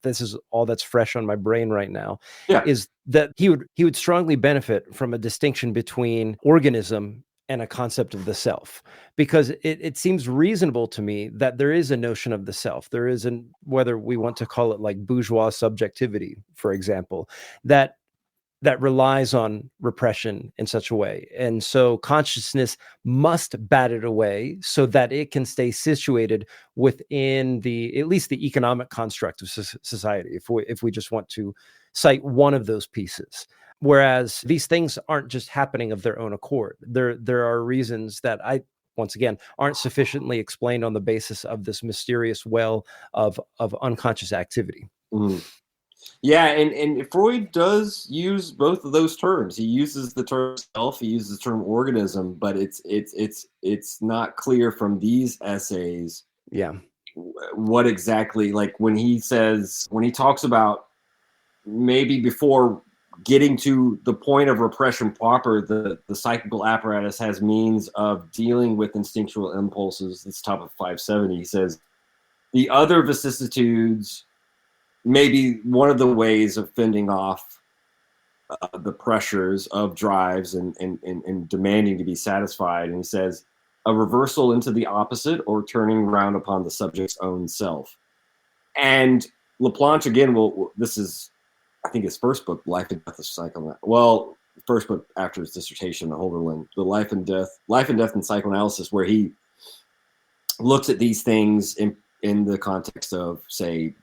this is all that's fresh on my brain right now, is that he would strongly benefit from a distinction between organism and a concept of the self, because it seems reasonable to me that there is a notion of the self. There is whether we want to call it like bourgeois subjectivity, for example, that relies on repression in such a way. And so consciousness must bat it away so that it can stay situated within at least the economic construct of society, if we just want to cite one of those pieces. Whereas these things aren't just happening of their own accord. There are reasons that once again, aren't sufficiently explained on the basis of this mysterious well of unconscious activity. Mm. Yeah, and Freud does use both of those terms. He uses the term self, he uses the term organism, but it's not clear from these essays. Yeah. What exactly, like when he talks about maybe before getting to the point of repression proper, the psychical apparatus has means of dealing with instinctual impulses. This top of 570, he says, the other vicissitudes may be one of the ways of fending off the pressures of drives and demanding to be satisfied. And he says, a reversal into the opposite, or turning round upon the subject's own self. And LePlanche, again, this is, I think, his first book, Life and Death of Psychoanalysis. Well, first book after his dissertation, the Holderlin, the Life and Death in Psychoanalysis, where he looks at these things in the context of, say,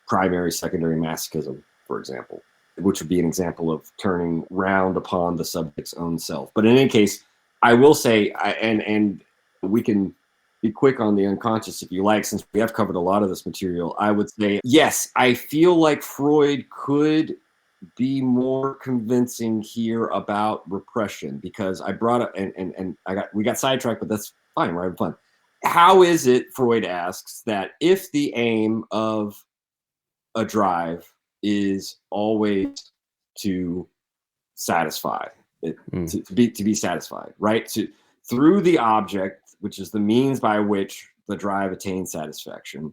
primary, secondary masochism, for example, which would be an example of turning round upon the subject's own self. But in any case, I will say, and we can be quick on the unconscious if you like, since we have covered a lot of this material. I would say, yes, I feel like Freud could be more convincing here about repression, because I brought up, and we got sidetracked, but that's fine, we're having fun. How is it, Freud asks, that if the aim of a drive is always to satisfy it, to be satisfied, right? Through the object, which is the means by which the drive attains satisfaction,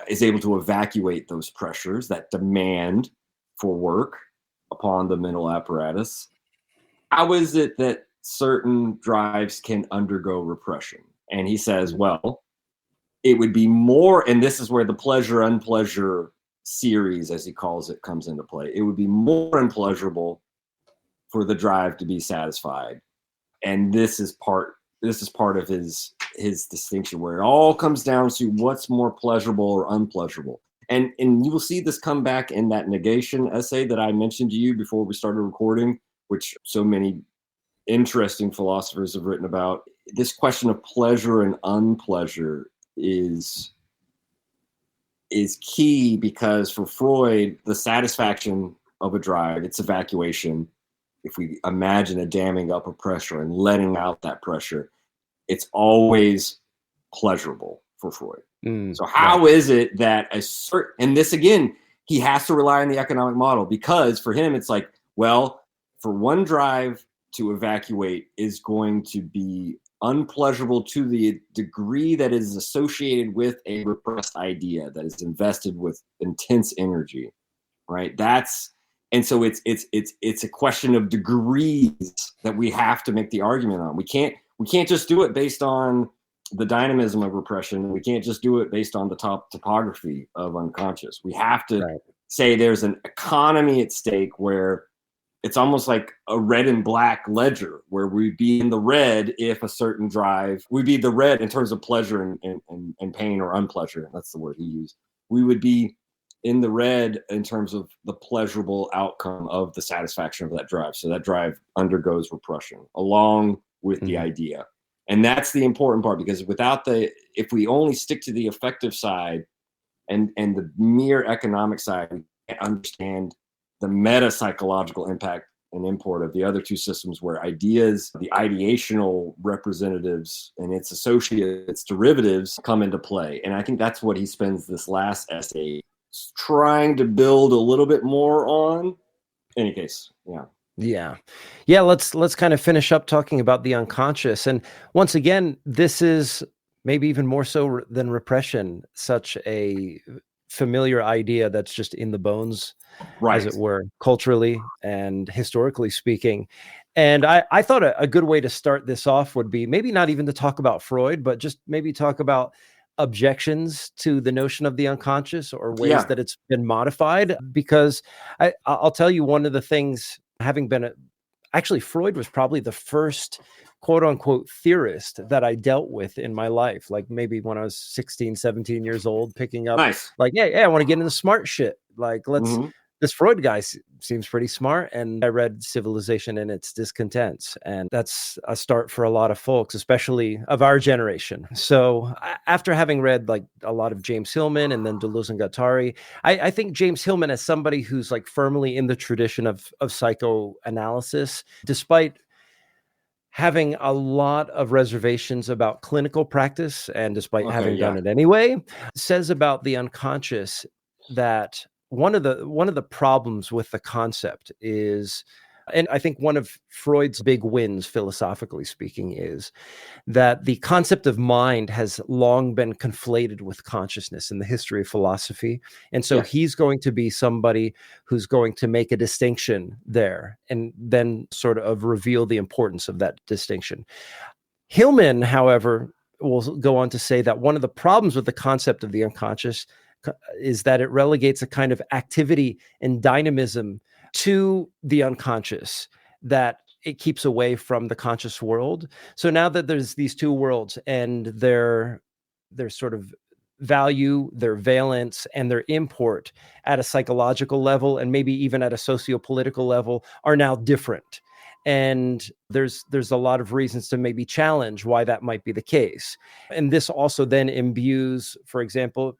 is able to evacuate those pressures that demand for work upon the mental apparatus. How is it that certain drives can undergo repression? And he says, well, it would be more, and this is where the pleasure unpleasure series, as he calls it, comes into play. It would be more unpleasurable for the drive to be satisfied. And this is part of his distinction, where it all comes down to what's more pleasurable or unpleasurable. And you will see this come back in that negation essay that I mentioned to you before we started recording, which so many interesting philosophers have written about. This question of pleasure and unpleasure is key, because for Freud, the satisfaction of a drive, its evacuation, if we imagine a damming up of pressure and letting out that pressure, it's always pleasurable for Freud. So how is it that and this again, he has to rely on the economic model, because for him, it's like, well, for one drive to evacuate is going to be unpleasurable to the degree that is associated with a repressed idea that is invested with intense energy, right? And so it's a question of degrees that we have to make the argument on. We can't just do it based on the dynamism of repression. We can't just do it based on the topography of unconscious. We have to say there's an economy at stake, where it's almost like a red and black ledger, where we'd be in the red if a certain drive, we'd be the red in terms of pleasure and pain, or unpleasure. That's the word he used. We would be in the red in terms of the pleasurable outcome of the satisfaction of that drive. So that drive undergoes repression along with the idea. And that's the important part, because if we only stick to the affective side and the mere economic side, we can't understand the meta-psychological impact and import of the other two systems, where ideas, the ideational representatives and its associates, its derivatives, come into play. And I think that's what he spends this last essay trying to build a little bit more on. In any case, yeah. Let's kind of finish up talking about the unconscious. And once again, this is maybe even more so than repression, such a familiar idea that's just in the bones, as it were, culturally and historically speaking. And I thought a good way to start this off would be maybe not even to talk about Freud, but just maybe talk about objections to the notion of the unconscious, or ways that it's been modified. Because I'll tell you, one of the things, having been actually, Freud was probably the first quote unquote theorist that I dealt with in my life. Like maybe when I was 16, 17 years old, picking up like, yeah, I want to get into smart shit. Like, this Freud guy seems pretty smart. And I read Civilization and Its Discontents. And that's a start for a lot of folks, especially of our generation. So after having read like a lot of James Hillman and then Deleuze and Guattari, I think James Hillman, as somebody who's like firmly in the tradition of psychoanalysis, despite having a lot of reservations about clinical practice, and despite having done it anyway, says about the unconscious that one of the problems with the concept is, and I think one of Freud's big wins, philosophically speaking, is that the concept of mind has long been conflated with consciousness in the history of philosophy. And so he's going to be somebody who's going to make a distinction there, and then sort of reveal the importance of that distinction. Hillman, however, will go on to say that one of the problems with the concept of the unconscious is that it relegates a kind of activity and dynamism to the unconscious that it keeps away from the conscious world. So now that there's these two worlds, and their sort of value, their valence, and their import at a psychological level, and maybe even at a socio-political level, are now different. And there's a lot of reasons to maybe challenge why that might be the case. And this also then imbues, for example,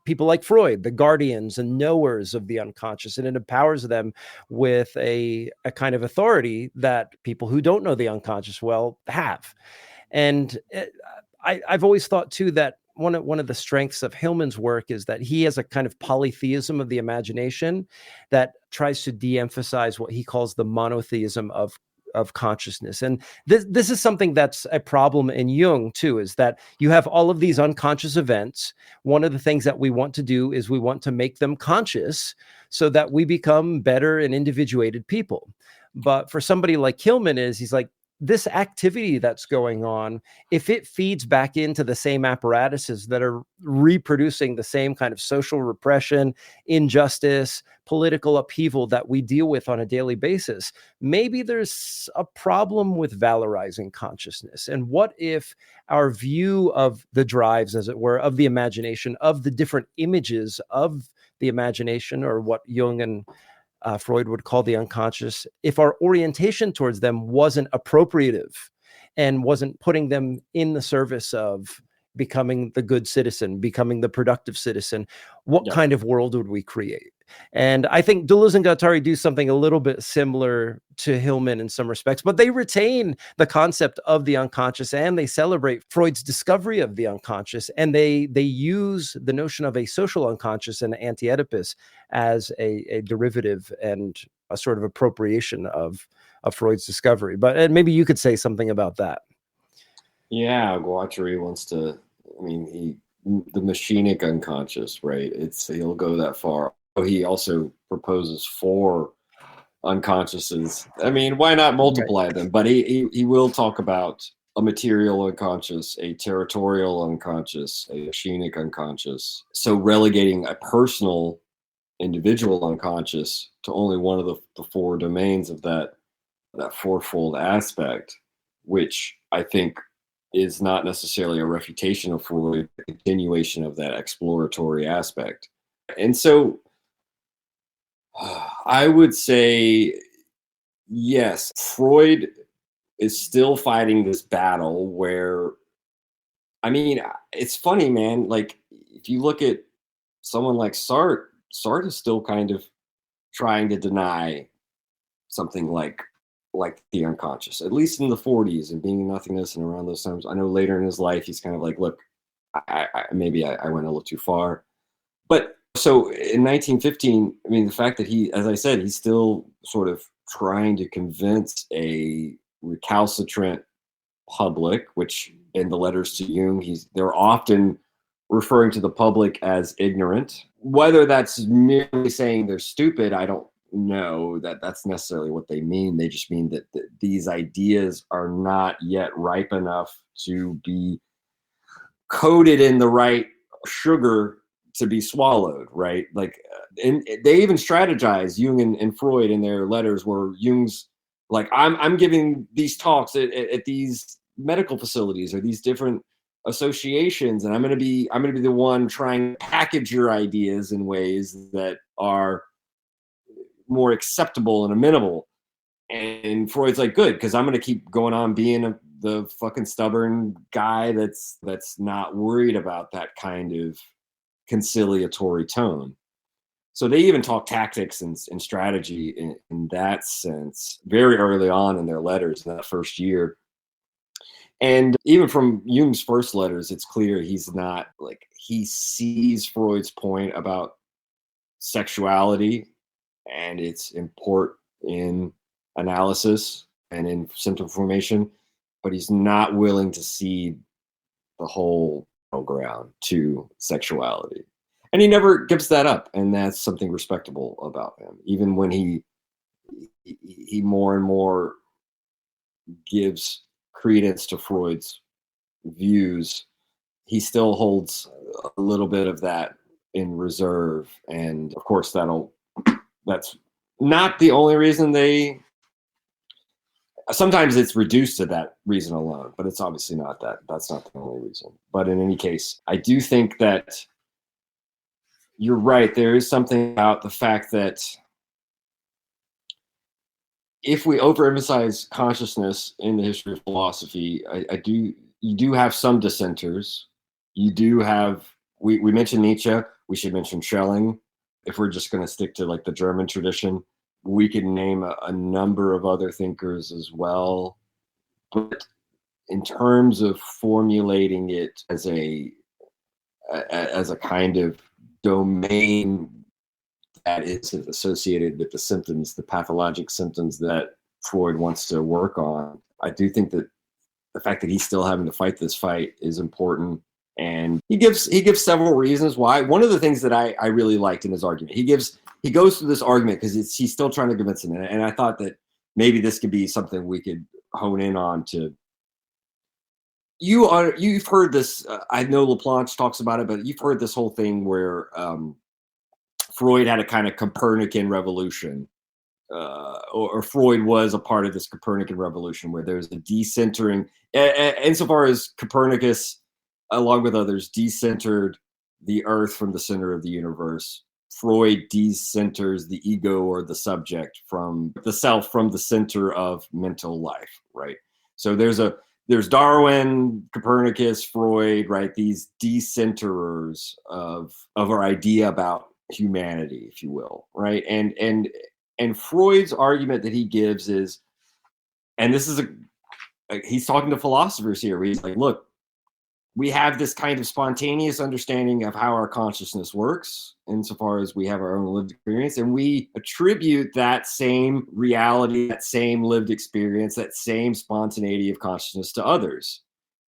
people like Freud, the guardians and knowers of the unconscious, and it empowers them with a kind of authority that people who don't know the unconscious well have. And I've always thought too that one of the strengths of Hillman's work is that he has a kind of polytheism of the imagination that tries to de-emphasize what he calls the monotheism of consciousness. And this is something that's a problem in Jung too, is that you have all of these unconscious events. One of the things that we want to do is we want to make them conscious so that we become better and individuated people. But for somebody like Hillman he's like, this activity that's going on, if it feeds back into the same apparatuses that are reproducing the same kind of social repression, injustice, political upheaval that we deal with on a daily basis, maybe there's a problem with valorizing consciousness. And what if our view of the drives, as it were, of the imagination, of the different images of the imagination, or what Jung and Freud would call the unconscious, if our orientation towards them wasn't appropriative and wasn't putting them in the service of becoming the good citizen, becoming the productive citizen, what kind of world would we create? And I think Deleuze and Guattari do something a little bit similar to Hillman in some respects, but they retain the concept of the unconscious, and they celebrate Freud's discovery of the unconscious, and they use the notion of a social unconscious and anti-Oedipus as a derivative and a sort of appropriation of Freud's discovery. But maybe you could say something about that. Yeah, Guattari wants to, I mean, the machinic unconscious, right? He'll go that far. He also proposes 4 unconsciouses. I mean, why not multiply them? But he will talk about a material unconscious, a territorial unconscious, a machinic unconscious. So relegating a personal, individual unconscious to only one of the 4 domains of that fourfold aspect, which I think is not necessarily a refutation of Freud, a continuation of that exploratory aspect. And so I would say, yes, Freud is still fighting this battle where, I mean, it's funny, man. Like, if you look at someone like Sartre is still kind of trying to deny something like the unconscious, at least in the 40s, and being nothingness and around those times. I know later in his life, he's kind of like, look, maybe I went a little too far. But so in 1915, I mean, the fact that he, as I said, he's still sort of trying to convince a recalcitrant public, which in the letters to Jung, they're often referring to the public as ignorant. Whether that's merely saying they're stupid, I don't know that that's necessarily what they mean. They just mean that these ideas are not yet ripe enough to be coated in the right sugar to be swallowed, right? Like, and they even strategize, Jung and Freud, in their letters, where Jung's like, I'm giving these talks at these medical facilities or these different associations, and I'm going to be the one trying to package your ideas in ways that are more acceptable and amenable. And Freud's like, good, because I'm going to keep going on being the fucking stubborn guy that's not worried about that kind of conciliatory tone. So they even talk tactics and strategy in that sense very early on in their letters in that first year. And even from Jung's first letters, it's clear he's not like, he sees Freud's point about sexuality and its import in analysis and in symptom formation, but he's not willing to cede the whole ground to sexuality. And he never gives that up, and that's something respectable about him. Even when he more and more gives credence to Freud's views, he still holds a little bit of that in reserve. And of course, that's not the only reason sometimes it's reduced to that reason alone, but it's obviously not that. That's not the only reason. But in any case, I do think that you're right. There is something about the fact that if we overemphasize consciousness in the history of philosophy, you do have some dissenters. You do have, we mentioned Nietzsche, we should mention Schelling. If we're just going to stick to like the German tradition, we can name a number of other thinkers as well. But in terms of formulating it as a kind of domain that is associated with the symptoms, the pathologic symptoms that Freud wants to work on, I do think that the fact that he's still having to fight this fight is important. And he gives several reasons why. One of the things that I really liked in his argument, he goes through this argument because he's still trying to convince him. And I thought that maybe this could be something we could hone in on to. You've heard this. I know LePlanche talks about it, but you've heard this whole thing where Freud had a kind of Copernican revolution, or Freud was a part of this Copernican revolution, where there's a decentering. Insofar as Copernicus, along with others, decentered the Earth from the center of the universe, Freud decenters the ego or the subject from the self, from the center of mental life, right? So there's Darwin, Copernicus, Freud, right? These decenterers of our idea about humanity, if you will, right? And Freud's argument that he gives is, and this is he's talking to philosophers here, where he's like, look, we have this kind of spontaneous understanding of how our consciousness works, insofar as we have our own lived experience, and we attribute that same reality, that same lived experience, that same spontaneity of consciousness to others.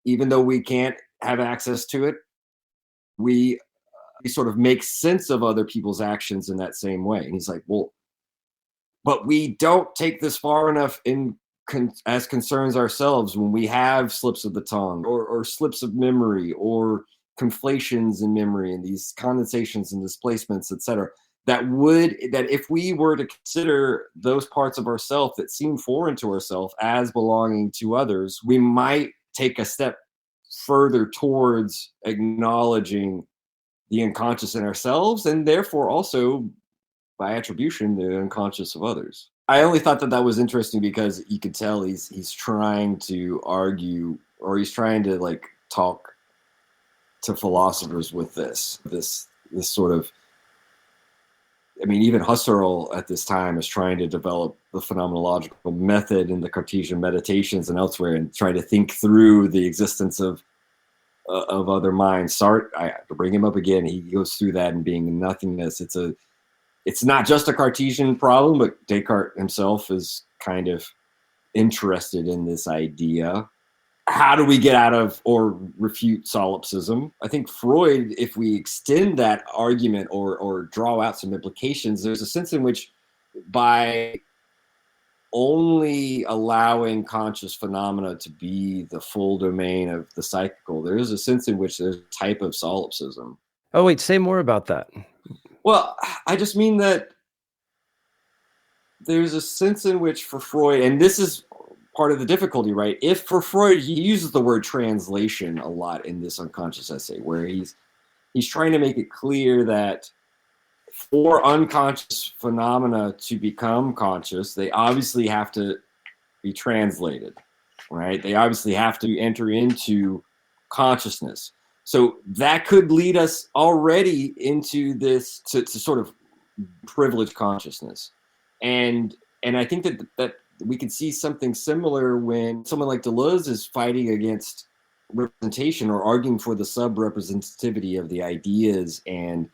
Even though we can't have access to it, we sort of make sense of other people's actions in that same way. And he's like, well, but we don't take this far enough as concerns ourselves when we have slips of the tongue, or slips of memory, or conflations in memory, and these condensations and displacements, etc. That if we were to consider those parts of ourself that seem foreign to ourselves as belonging to others, we might take a step further towards acknowledging the unconscious in ourselves, and therefore also, by attribution, the unconscious of others. I only thought that was interesting because you could tell he's trying to argue, or he's trying to like talk to philosophers with this sort of. I mean, even Husserl at this time is trying to develop the phenomenological method in the Cartesian meditations and elsewhere, and trying to think through the existence of other minds. Sartre, I have to bring him up again. He goes through that and being nothingness. It's not just a Cartesian problem, but Descartes himself is kind of interested in this idea. How do we get out of or refute solipsism? I think Freud, if we extend that argument or draw out some implications, there's a sense in which, by only allowing conscious phenomena to be the full domain of the psychical, there is a sense in which there's a type of solipsism. Oh, wait, say more about that. Well, I just mean that there's a sense in which, for Freud, and this is part of the difficulty, right? If for Freud, he uses the word translation a lot in this unconscious essay, where he's trying to make it clear that for unconscious phenomena to become conscious, they obviously have to be translated, right? They obviously have to enter into consciousness. So that could lead us already into this to sort of privileged consciousness. And I think that we could see something similar when someone like Deleuze is fighting against representation, or arguing for the sub-representativity of the ideas, and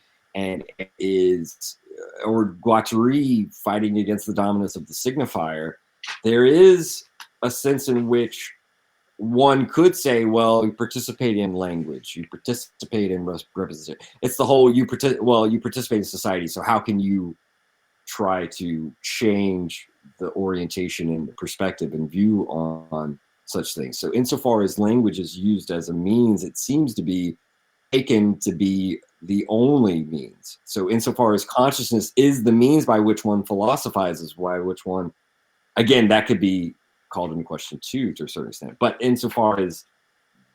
is, or Guattari fighting against the dominance of the signifier. There is a sense in which one could say, well, you participate in language, you participate in representation. It's the whole you participate in society, so how can you try to change the orientation and perspective and view on such things? So insofar as language is used as a means, it seems to be taken to be the only means. So insofar as consciousness is the means by which one philosophizes, by which one, again, that could be called into question too, to a certain extent. But insofar as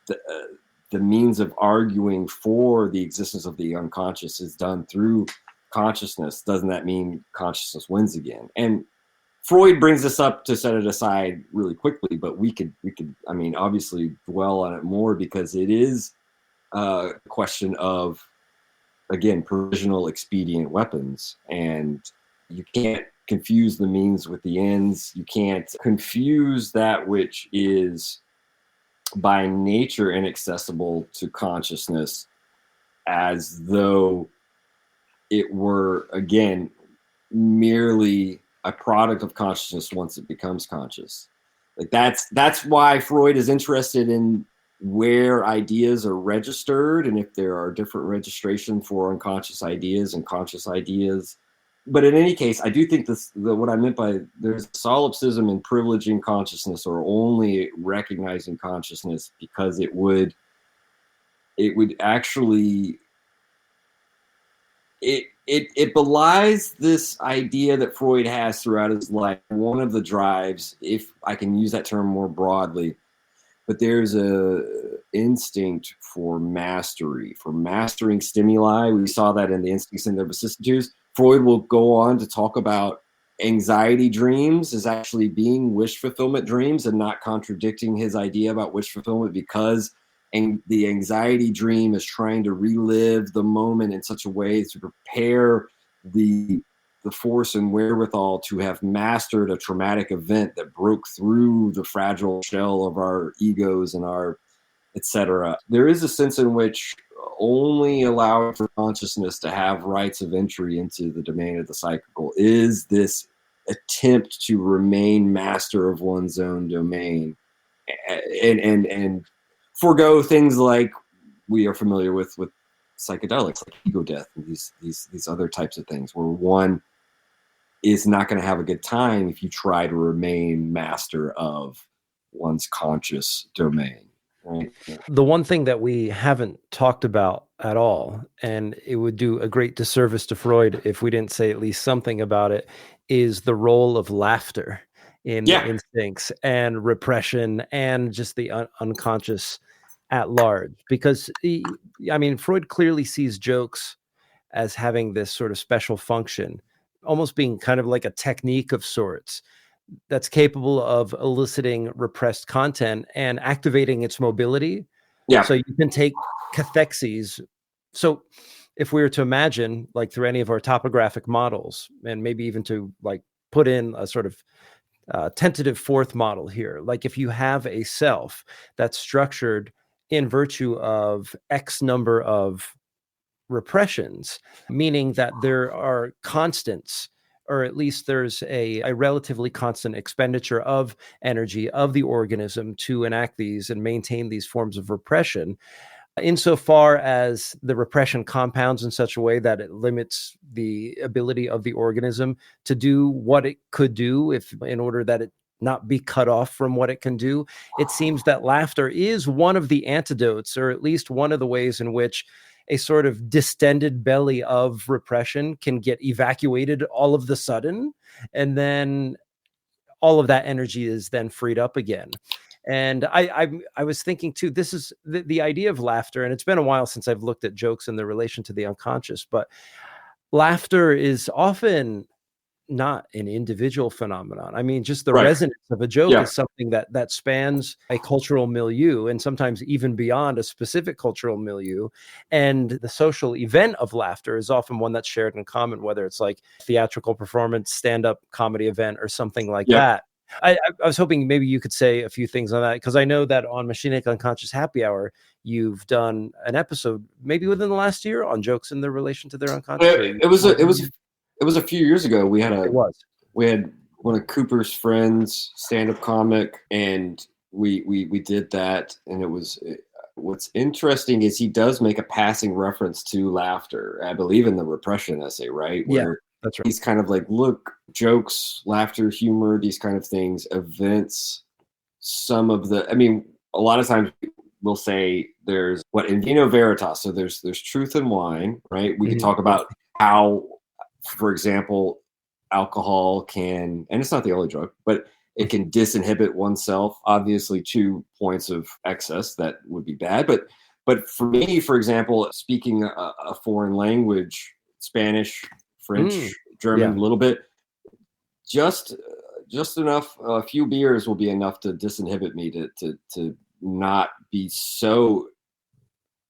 the means of arguing for the existence of the unconscious is done through consciousness, doesn't that mean consciousness wins again? And Freud brings this up to set it aside really quickly, but we could, I mean, obviously dwell on it more, because it is a question of, again, provisional expedient weapons, and you can't confuse the means with the ends. You can't confuse that which is by nature inaccessible to consciousness as though it were, again, merely a product of consciousness once it becomes conscious. Like that's why Freud is interested in where ideas are registered, and if there are different registration for unconscious ideas and conscious ideas, but in any case, I do think what I meant by there's solipsism in privileging consciousness or only recognizing consciousness because it would actually it belies this idea that Freud has throughout his life. One of the drives, if I can use that term more broadly, but there's a instinct for mastery, for mastering stimuli. We saw that in the instincts and their vicissitudes. Freud will go on to talk about anxiety dreams as actually being wish fulfillment dreams and not contradicting his idea about wish fulfillment, because the anxiety dream is trying to relive the moment in such a way to prepare the force and wherewithal to have mastered a traumatic event that broke through the fragile shell of our egos and our etc. There is a sense in which only allowing for consciousness to have rights of entry into the domain of the psychical is this attempt to remain master of one's own domain and forego things like we are familiar with psychedelics, like ego death and these other types of things, where one is not going to have a good time if you try to remain master of one's conscious domain. Right. The one thing that we haven't talked about at all, and it would do a great disservice to Freud if we didn't say at least something about it, is the role of laughter in instincts and repression and just the unconscious at large. Because, I mean, Freud clearly sees jokes as having this sort of special function, almost being kind of like a technique of sorts that's capable of eliciting repressed content and activating its mobility. Yeah. So you can take cathexes. So if we were to imagine, like through any of our topographic models, and maybe even to like put in a sort of tentative fourth model here, like if you have a self that's structured in virtue of X number of repressions, meaning that there are constants, or at least there's a relatively constant expenditure of energy of the organism to enact these and maintain these forms of repression, insofar as the repression compounds in such a way that it limits the ability of the organism to do what it could do, if in order that it not be cut off from what it can do. It seems that laughter is one of the antidotes, or at least one of the ways in which a sort of distended belly of repression can get evacuated all of the sudden, and then all of that energy is then freed up again. And I was thinking too, this is the idea of laughter, and it's been a while since I've looked at jokes in the relation to the unconscious, but laughter is often not an individual phenomenon. I mean, just the resonance of a joke is something that spans a cultural milieu, and sometimes even beyond a specific cultural milieu. And the social event of laughter is often one that's shared in common, whether it's like theatrical performance, stand-up comedy event, or something like that. I was hoping maybe you could say a few things on that, because I know that on Machinic Unconscious Happy Hour, you've done an episode maybe within the last year on jokes in their relation to their unconscious. It was a few years ago. We had one of Cooper's friends, stand-up comic, and we did that. And it was, what's interesting is he does make a passing reference to laughter, I believe in the Repression essay, right? Where that's right. He's kind of like, look, jokes, laughter, humor, these kind of things, events, some of the, I mean, a lot of times we'll say there's what in vino veritas. So there's truth in wine, right? We can talk about how, for example, alcohol can, and it's not the only drug, but it can disinhibit oneself. Obviously, 2 points of excess that would be bad. But for me, for example, speaking a foreign language, Spanish, French, German, a little bit, just enough, a few beers will be enough to disinhibit me to not be so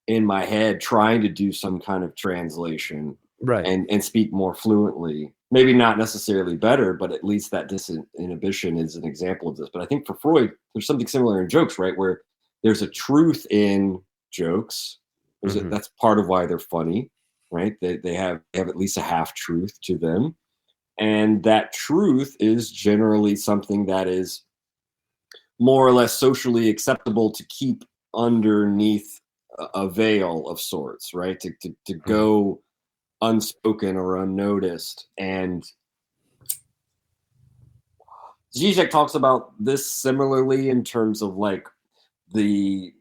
in my head trying to do some kind of translation. Right. And speak more fluently. Maybe not necessarily better, but at least that disinhibition is an example of this. But I think for Freud, there's something similar in jokes, right? Where there's a truth in jokes. That's part of why they're funny, right? They have at least a half truth to them. And that truth is generally something that is more or less socially acceptable to keep underneath a veil of sorts, right? To go unspoken or unnoticed. And Zizek talks about this similarly in terms of like the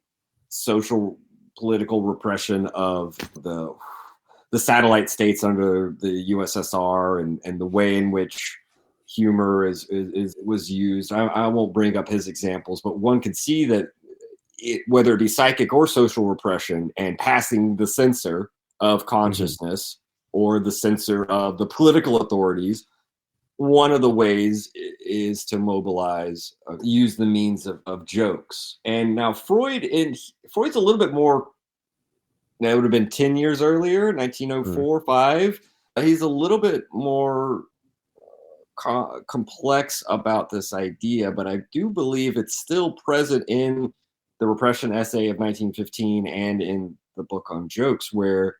social political repression of the satellite states under the USSR, and the way in which humor was used. I won't bring up his examples, but one can see that whether it be psychic or social repression and passing the censor of consciousness or the censor of the political authorities, one of the ways is to mobilize, use the means of jokes. And now Freud's a little bit more, that would have been 10 years earlier, 1904, 5. He's a little bit more complex about this idea, but I do believe it's still present in the Repression essay of 1915 and in the book on jokes, where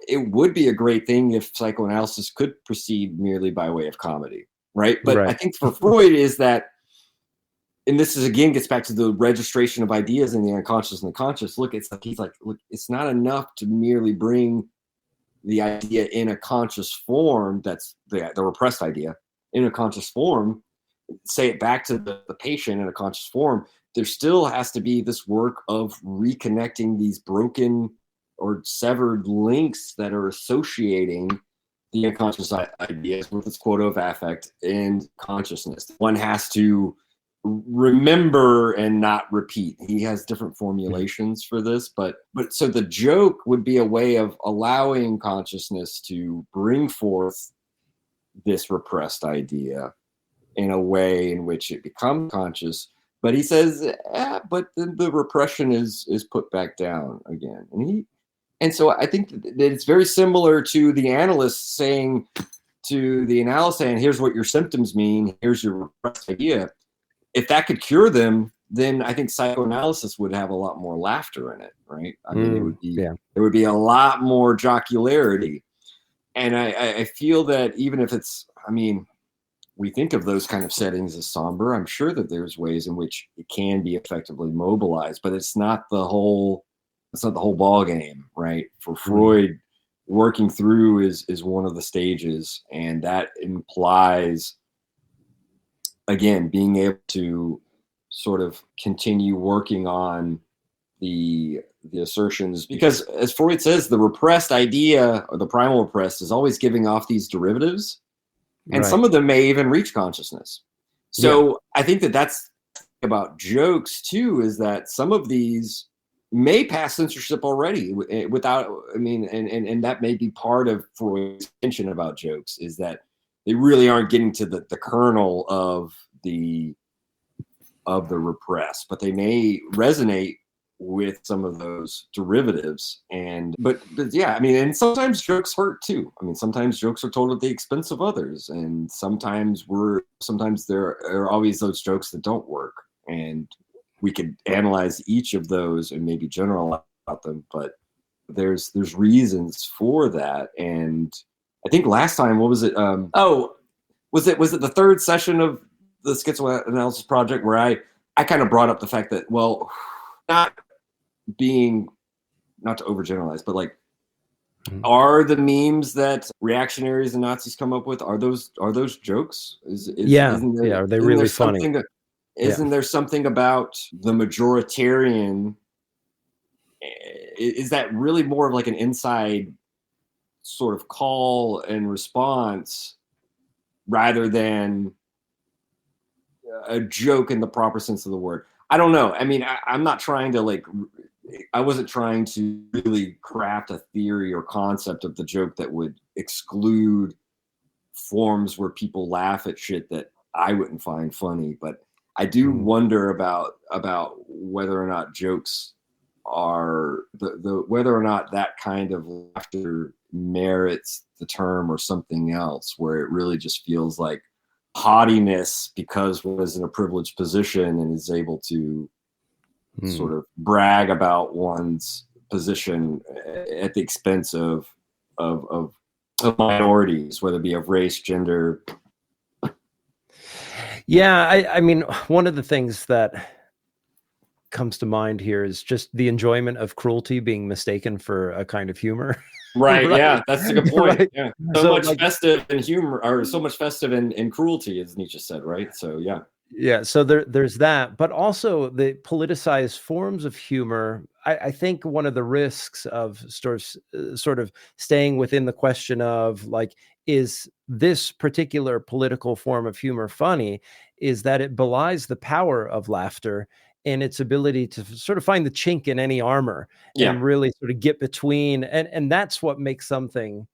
it would be a great thing if psychoanalysis could proceed merely by way of comedy, right? But I think for Freud is that, and this is again gets back to the registration of ideas in the unconscious and the conscious. Look, it's like he's like, look, it's not enough to merely bring the idea in a conscious form, that's the repressed idea, in a conscious form, say it back to the patient in a conscious form. There still has to be this work of reconnecting these broken or severed links that are associating the unconscious ideas with its quota of affect and consciousness. One has to remember and not repeat. He has different formulations for this, but so the joke would be a way of allowing consciousness to bring forth this repressed idea in a way in which it becomes conscious. But he says, but the repression is put back down again. And so I think that it's very similar to the analyst saying to the analyst, saying, here's what your symptoms mean, here's your repressed idea. If that could cure them, then I think psychoanalysis would have a lot more laughter in it, right? I mean, there would be a lot more jocularity. And I feel that even if it's, I mean, we think of those kind of settings as somber, I'm sure that there's ways in which it can be effectively mobilized, but it's not the whole ball game, right? For Freud, working through is one of the stages, and that implies, again, being able to sort of continue working on the assertions, because as Freud says, the repressed idea, or the primal repressed, is always giving off these derivatives, and some of them may even reach consciousness. So I think that's about jokes too, is that some of these may pass censorship already without, I mean, and that may be part of Freud's tension about jokes, is that they really aren't getting to the kernel of the repressed, but they may resonate with some of those derivatives. And but yeah, I mean, and sometimes jokes hurt too. I mean, sometimes jokes are told at the expense of others, and sometimes there are always those jokes that don't work, and we could analyze each of those and maybe generalize about them, but there's reasons for that. And I think last time, what was it? Was it the third session of the Schizoanalysis Project where I kind of brought up the fact that, well, not to overgeneralize, but like, are the memes that reactionaries and Nazis come up with, are those jokes? Are they really funny? Isn't there something about the majoritarian? Is that really more of like an inside sort of call and response rather than a joke in the proper sense of the word? I don't know. I mean, I'm not trying to I wasn't trying to really craft a theory or concept of the joke that would exclude forms where people laugh at shit that I wouldn't find funny. But I do wonder about whether or not jokes are whether or not that kind of laughter merits the term or something else, where it really just feels like haughtiness because one is in a privileged position and is able to sort of brag about one's position at the expense of minorities, whether it be of race, gender. Yeah, I mean, one of the things that comes to mind here is just the enjoyment of cruelty being mistaken for a kind of humor. Right. right? Yeah, that's a good point. Right. Yeah. So So much like, festive and humor, or so much festive and cruelty, as Nietzsche said, right? So yeah. yeah, so there's that, but also the politicized forms of humor. I think one of the risks of sort of staying within the question of like, is this particular political form of humor funny, is that it belies the power of laughter and its ability to sort of find the chink in any armor Yeah. and really sort of get between, and that's what makes something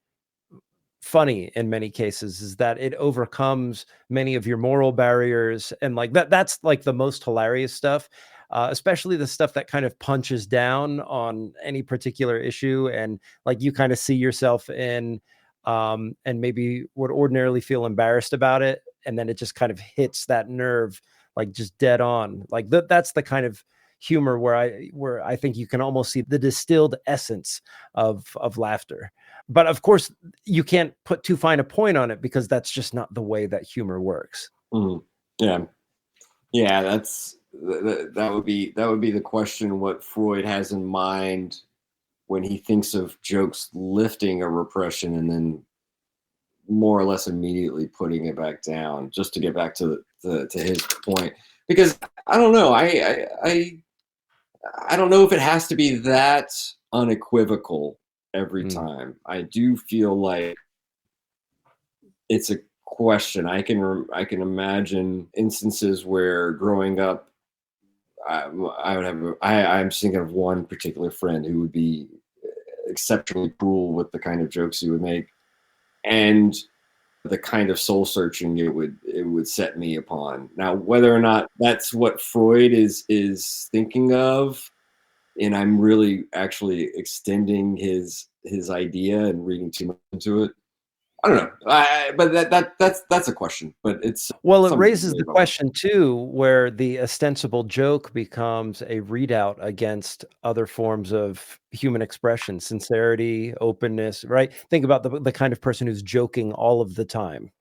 funny in many cases, is that it overcomes many of your moral barriers, and like that's like the most hilarious stuff, especially the stuff that kind of punches down on any particular issue, and like you kind of see yourself in, and maybe would ordinarily feel embarrassed about it, and then it just kind of hits that nerve like just dead on. Like that's the kind of humor where I think you can almost see the distilled essence of laughter. But of course, you can't put too fine a point on it because that's just not the way that humor works. Mhm. Yeah. Yeah, that would be the question, what Freud has in mind when he thinks of jokes lifting a repression and then more or less immediately putting it back down, just to get back to to his point. Because I don't know, I don't know if it has to be that unequivocal every Mm. time. I do feel like it's a question. I can imagine instances where growing up, I would have. I'm just thinking of one particular friend who would be exceptionally cruel with the kind of jokes he would make, and the kind of soul searching it would set me upon. Now, whether or not that's what Freud is thinking of, and I'm really actually extending his idea and reading too much into it, I don't know. But that's a question. But it's Well, it something to raises debate the about. question too, where the ostensible joke becomes a readout against other forms of human expression, sincerity, openness, right? Think about the kind of person who's joking all of the time,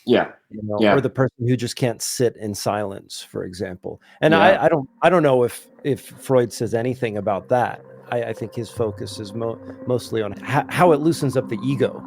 Yeah, or yeah, the person who just can't sit in silence, for example. And yeah. I don't know if Freud says anything about that. I think his focus is mostly on how it loosens up the ego.